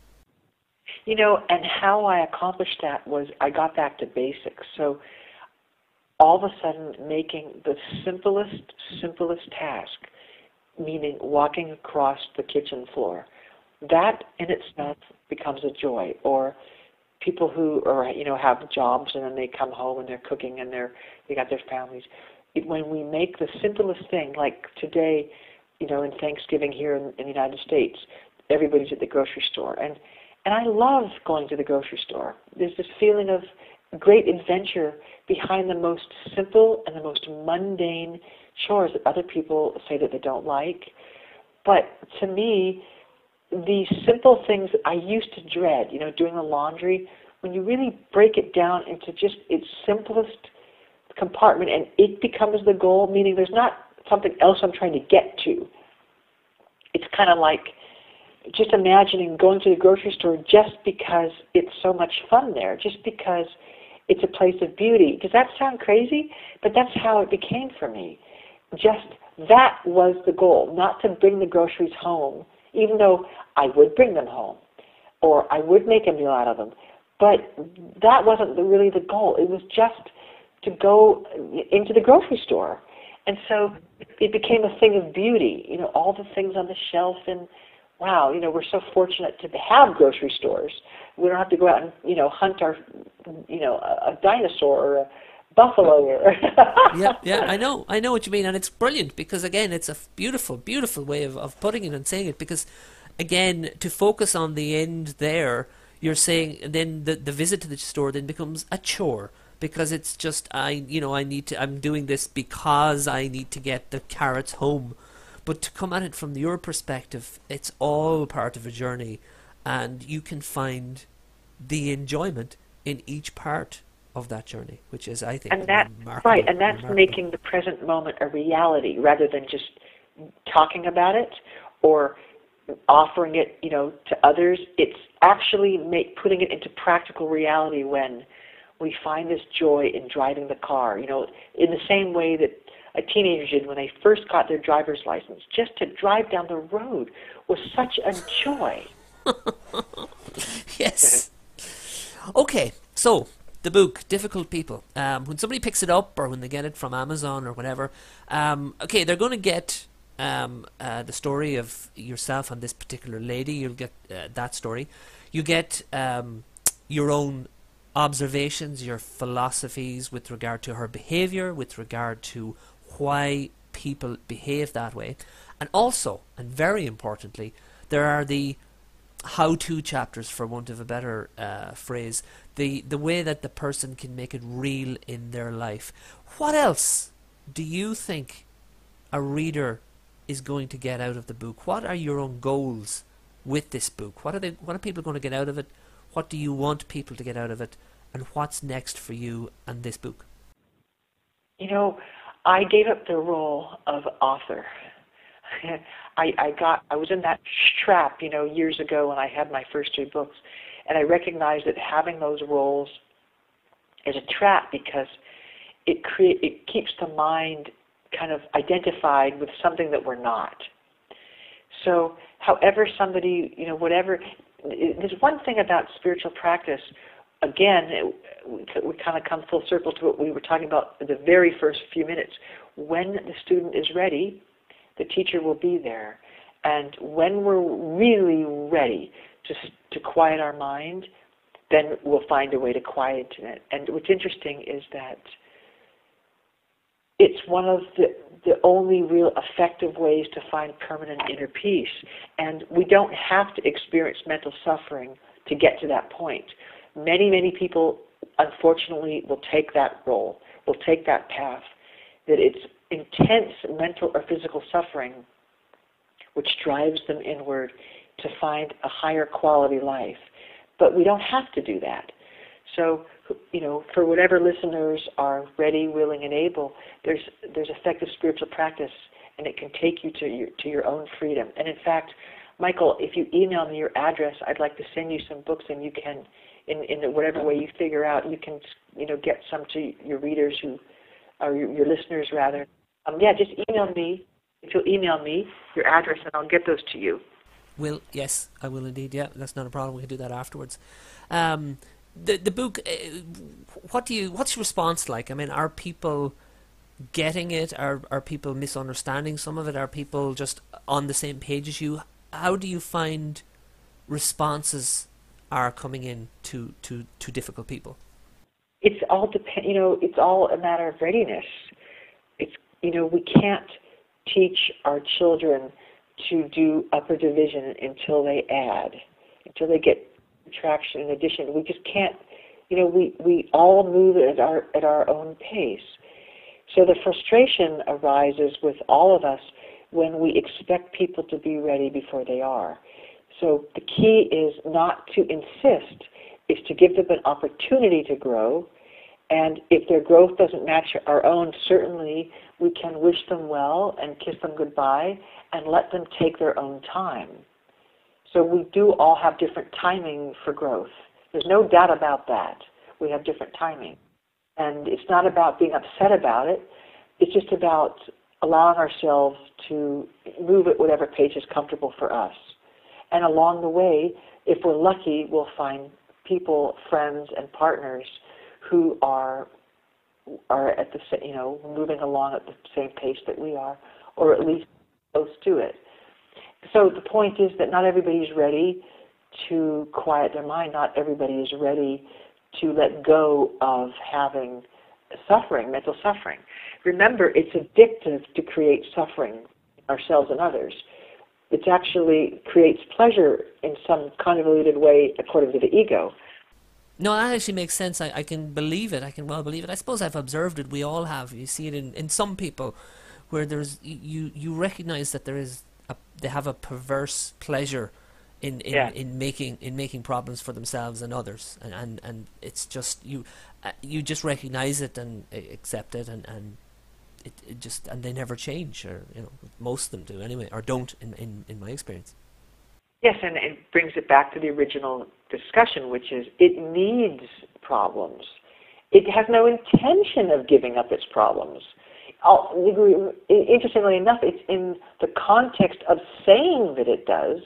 And how I accomplished that was I got back to basics. So all of a sudden making the simplest task, meaning walking across the kitchen floor, that in itself becomes a joy. Or people who have jobs and then they come home and they're cooking and they got their families. When we make the simplest thing, like today, in Thanksgiving here in the United States, everybody's at the grocery store. And I love going to the grocery store. There's this feeling of great adventure behind the most simple and the most mundane chores that other people say that they don't like. But to me, these simple things I used to dread, doing the laundry, when you really break it down into just its simplest compartment and it becomes the goal, meaning there's not something else I'm trying to get to. It's kind of like just imagining going to the grocery store just because it's so much fun there, just because it's a place of beauty. Does that sound crazy? But that's how it became for me. Just that was the goal, not to bring the groceries home, even though I would bring them home or I would make a meal out of them. But that wasn't really the goal. It was just to go into the grocery store. And so it became a thing of beauty, all the things on the shelf. And wow, we're so fortunate to have grocery stores. We don't have to go out and, hunt our, a dinosaur or a buffalo. Or yeah, I know what you mean. And it's brilliant because, again, it's a beautiful, beautiful way of putting it and saying it because, again, to focus on the end there, you're saying then the visit to the store then becomes a chore. Because it's just I'm doing this because I need to get the carrots home. But to come at it from your perspective, it's all part of a journey, and you can find the enjoyment in each part of that journey, which is, I think, and that's remarkable. right, and that's remarkable. making the present moment a reality rather than just talking about it or offering it, to others. It's actually putting it into practical reality when we find this joy in driving the car. In the same way that a teenager did when they first got their driver's license. Just to drive down the road was such a joy. Yes. Okay, so the book, Difficult People. When somebody picks it up or when they get it from Amazon or whatever, okay, they're going to get the story of yourself and this particular lady. You'll get that story. You get your own observations, your philosophies with regard to her behavior, with regard to why people behave that way. And also, and very importantly, there are the how-to chapters, for want of a better phrase, the way that the person can make it real in their life. What else do you think a reader is going to get out of the book? What are your own goals with this book? What are people going to get out of it? What do you want people to get out of it? And what's next for you and this book? I gave up the role of author. I was in that trap, years ago when I had my first 3 books, and I recognized that having those roles is a trap because it keeps the mind kind of identified with something that we're not. So, however somebody, whatever, there's one thing about spiritual practice. Again, we kind of come full circle to what we were talking about in the very first few minutes. When the student is ready, the teacher will be there. And when we're really ready to quiet our mind, then we'll find a way to quiet it. And what's interesting is that it's one of the only real effective ways to find permanent inner peace. And we don't have to experience mental suffering to get to that point. Many, many people, unfortunately, will take that role, will take that path, that it's intense mental or physical suffering which drives them inward to find a higher quality life. But we don't have to do that. So, for whatever listeners are ready, willing, and able, there's effective spiritual practice, and it can take you to your own freedom. And in fact, Michael, if you email me your address, I'd like to send you some books, and you can, in whatever way you figure out, you can, get some to your readers or your listeners rather. Just email me. If you'll email me your address, and I'll get those to you. Yes, I will indeed. Yeah, that's not a problem. We can do that afterwards. The book. What's your response like? I mean, are people getting it? Are people misunderstanding some of it? Are people just on the same page as you? How do you find responses are coming in to Difficult People? It's all it's all a matter of readiness. We can't teach our children to do upper division until they get subtraction and addition. We just can't. We all move at our own pace. So the frustration arises with all of us when we expect people to be ready before they are. So the key is not to insist, is to give them an opportunity to grow. And if their growth doesn't match our own, certainly we can wish them well and kiss them goodbye and let them take their own time. So we do all have different timing for growth. There's no doubt about that. We have different timing. And it's not about being upset about it. It's just about allowing ourselves to move at whatever pace is comfortable for us. And along the way, if we're lucky, we'll find people, friends, and partners who are at the moving along at the same pace that we are, or at least close to it. So the point is that not everybody is ready to quiet their mind. Not everybody is ready to let go of having suffering, mental suffering. Remember, it's addictive to create suffering ourselves and others. It actually creates pleasure in some convoluted way according to the ego. No, that actually makes sense. I can believe it. I can well believe it. I suppose I've observed it. We all have. You see it in some people where there's you recognize that they have a perverse pleasure in making problems for themselves and others, and it's just you just recognize it and accept it, and it just, and they never change, or most of them do anyway, or don't in my experience. Yes, and it brings it back to the original discussion, which is it needs problems. It has no intention of giving up its problems. Interestingly enough, it's in the context of saying that it does.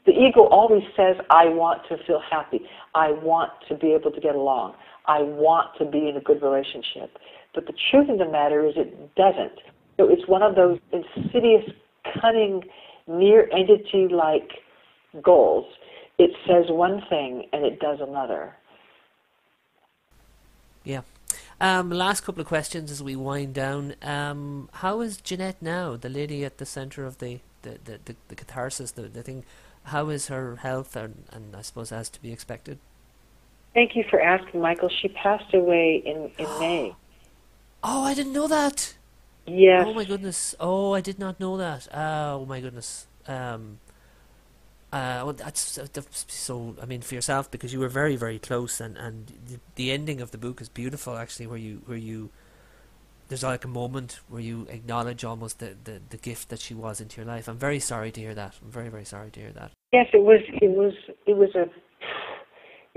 The ego always says, I want to feel happy. I want to be able to get along. I want to be in a good relationship. But the truth of the matter is it doesn't. So it's one of those insidious, cunning, near entity-like goals. It says one thing and it does another. Yeah. Last couple of questions as we wind down. How is Jeanette now, the lady at the centre of the catharsis, the thing? How is her health, and I suppose as to be expected? Thank you for asking, Michael. She passed away in May. Oh, I didn't know that. Yes. Oh my goodness. Oh, I did not know that. Oh my goodness. Well, that's so. I mean, for yourself, because you were very, very close, and the ending of the book is beautiful. Actually, where you there's like a moment where you acknowledge almost the gift that she was into your life. I'm very sorry to hear that. I'm very, very sorry to hear that. Yes, it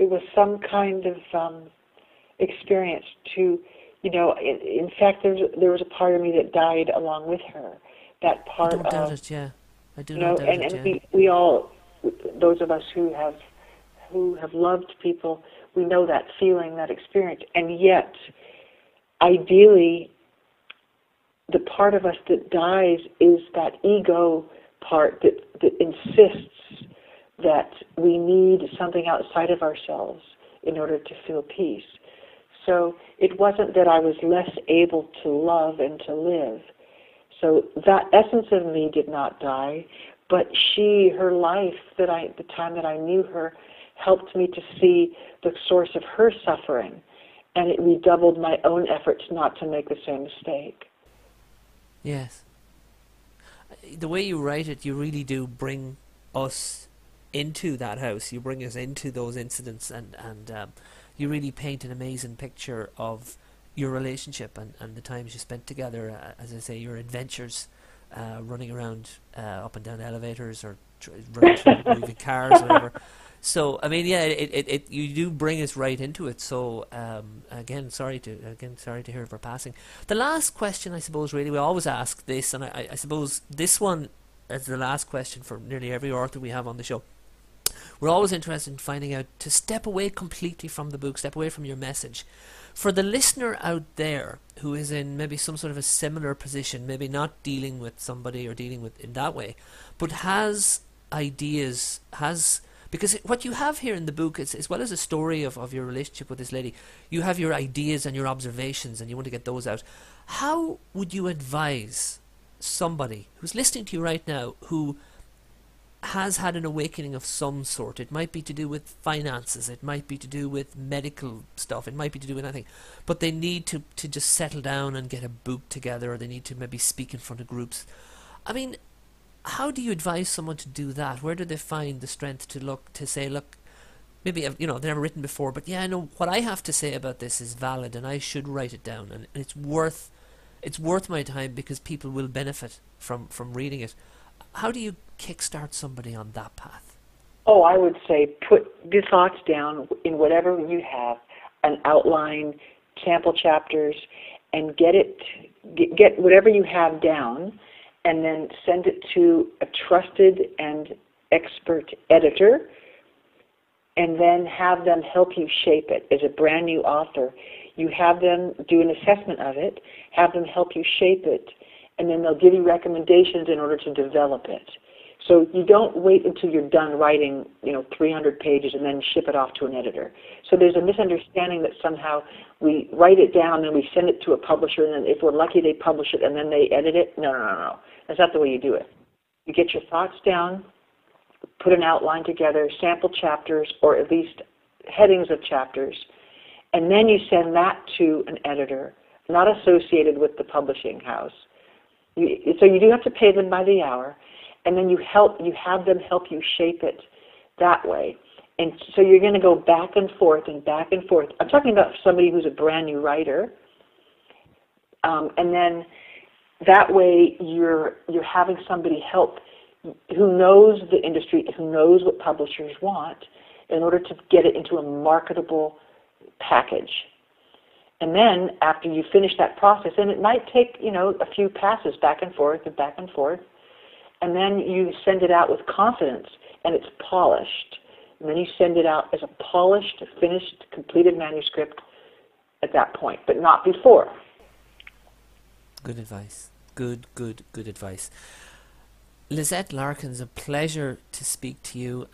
was some kind of experience to, in fact, there was a part of me that died along with her. That part I don't doubt it, yeah. I do not doubt it, and we all, those of us who have loved people, we know that feeling, that experience, and yet, ideally, the part of us that dies is that ego part that insists that we need something outside of ourselves in order to feel peace. So it wasn't that I was less able to love and to live. So that essence of me did not die, but her life, the time that I knew her, helped me to see the source of her suffering, and it redoubled my own efforts not to make the same mistake. Yes. The way you write it, you really do bring us into that house. You bring us into those incidents, and you really paint an amazing picture of your relationship and the times you spent together. As I say, your adventures, running around up and down elevators, or running through moving cars, or whatever. So I mean, yeah, you do bring us right into it. So again, sorry to hear of her passing. The last question, I suppose, really, we always ask this, and I suppose this one is the last question for nearly every author we have on the show. We're always interested in finding out to step away completely from the book, step away from your message. For the listener out there who is in maybe some sort of a similar position, maybe not dealing with somebody or dealing with in that way, but has ideas, because what you have here in the book, is, as well as a story of your relationship with this lady, you have your ideas and your observations, and you want to get those out. How would you advise somebody who's listening to you right now who has had an awakening of some sort? It might be to do with finances, it might be to do with medical stuff, it might be to do with anything, but they need to just settle down and get a book together, or they need to maybe speak in front of groups. I mean, how do you advise someone to do that? Where do they find the strength to say, look, maybe they've never written before, but yeah, I know what I have to say about this is valid, and I should write it down, and it's worth my time because people will benefit from reading it. How do you kickstart somebody on that path? Oh, I would say put the thoughts down in whatever you have, an outline, sample chapters, and get whatever you have down, and then send it to a trusted and expert editor, and then have them help you shape it. As a brand new author, you have them do an assessment of it, have them help you shape it, and then they'll give you recommendations in order to develop it. So you don't wait until you're done writing, 300 pages and then ship it off to an editor. So there's a misunderstanding that somehow we write it down and we send it to a publisher, and then if we're lucky they publish it and then they edit it. No. That's not the way you do it. You get your thoughts down, put an outline together, sample chapters, or at least headings of chapters, and then you send that to an editor, not associated with the publishing house. So you do have to pay them by the hour, and then you have them help you shape it that way. And so you're going to go back and forth and back and forth. I'm talking about somebody who's a brand new writer. And then that way you're having somebody help who knows the industry, who knows what publishers want, in order to get it into a marketable package. And then after you finish that process, and it might take, a few passes back and forth, and then you send it out with confidence, and it's polished. And then you send it out as a polished, finished, completed manuscript at that point, but not before. Good advice. Good advice. Lisette Larkins, a pleasure to speak to you.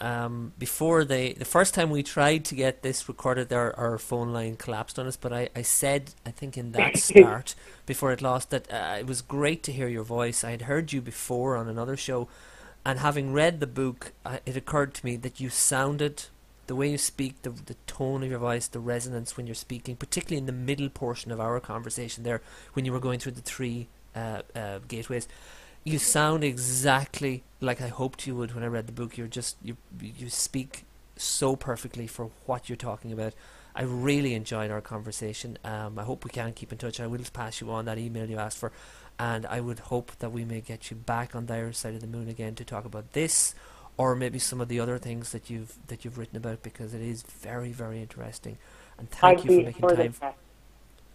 Before the first time we tried to get this recorded, our phone line collapsed on us, but I said, I think in that start, before it lost, that it was great to hear your voice. I had heard you before on another show, and having read the book, it occurred to me that you sounded, the way you speak, the tone of your voice, the resonance when you're speaking, particularly in the middle portion of our conversation there, when you were going through the three gateways, you sound exactly like I hoped you would when I read the book. You speak so perfectly for what you're talking about. I really enjoyed our conversation. I hope we can keep in touch. I will pass you on that email you asked for, and I would hope that we may get you back on the Irish Side of the Moon again to talk about this, or maybe some of the other things that you've written about, because it is very, very interesting. And thank you for making time.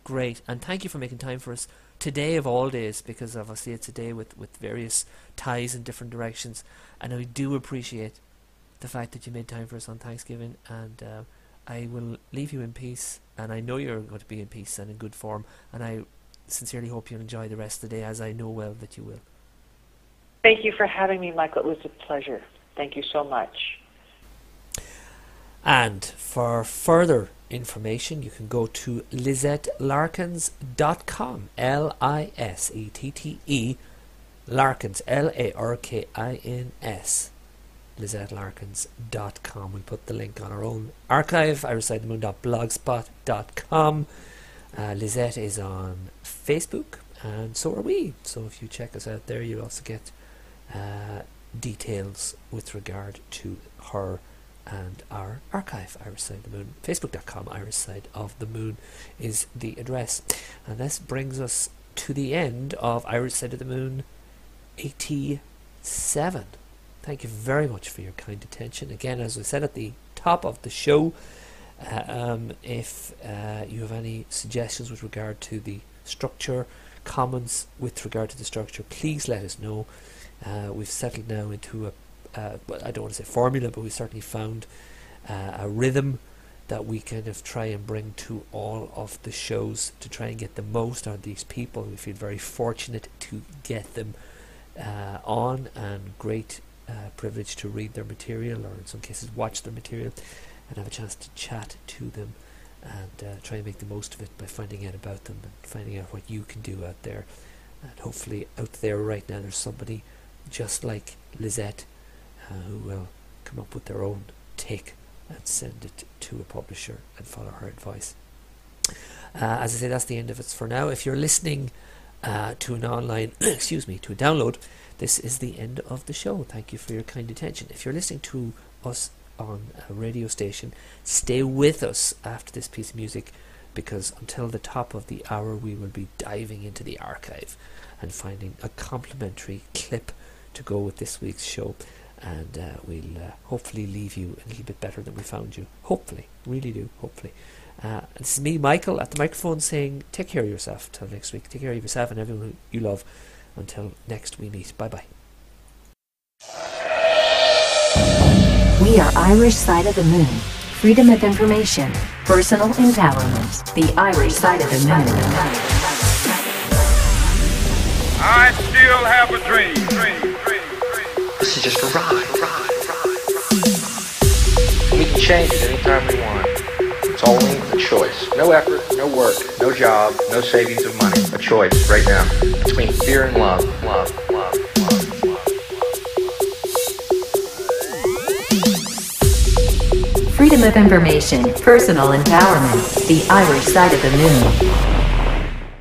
Great, and thank you for making time for us today of all days, because obviously it's a day with various ties in different directions, and I do appreciate the fact that you made time for us on Thanksgiving, and I will leave you in peace, and I know you're going to be in peace and in good form, and I sincerely hope you'll enjoy the rest of the day, as I know well that you will. Thank you for having me, Michael. It was a pleasure. Thank you so much. And for further information, you can go to LisetteLarkins.com, L-I-S-E-T-T-E, Larkins, L-A-R-K-I-N-S, LisetteLarkins.com. We'll put the link on our own archive, irishsideofthemoon.blogspot.com. Lisette is on Facebook, and so are we. So if you check us out there, you'll also get details with regard to her and our archive, Irish Side of the Moon. Facebook.com, Irish Side of the Moon is the address. And this brings us to the end of Irish Side of the Moon 87. Thank you very much for your kind attention. Again, as I said at the top of the show, if you have any suggestions with regard to the structure, comments with regard to the structure, please let us know. We've settled now into I don't want to say formula, but we certainly found a rhythm that we kind of try and bring to all of the shows to try and get the most out of these people. We feel very fortunate to get them on, and great privilege to read their material, or in some cases watch their material, and have a chance to chat to them and try and make the most of it by finding out about them and finding out what you can do out there. And hopefully out there right now there's somebody just like Lisette who will come up with their own take and send it to a publisher and follow her advice. As I say, that's the end of it for now. If you're listening to an online, to a download, this is the end of the show. Thank you for your kind attention. If you're listening to us on a radio station, stay with us after this piece of music, because until the top of the hour we will be diving into the archive and finding a complimentary clip to go with this week's show. And we'll hopefully leave you a little bit better than we found you. Hopefully. Really do. Hopefully. This is me, Michael, at the microphone, saying take care of yourself till next week. Take care of yourself and everyone you love until next we meet. Bye-bye. We are Irish Side of the Moon. Freedom of information. Personal empowerment. The Irish Side of the Moon. I still have a dream. This is just a ride. We can change it anytime we want. It's only a choice. No effort, no work, no job, no savings of money. A choice right now between fear and love. Freedom of information. Personal empowerment. The Irish Side of the Moon.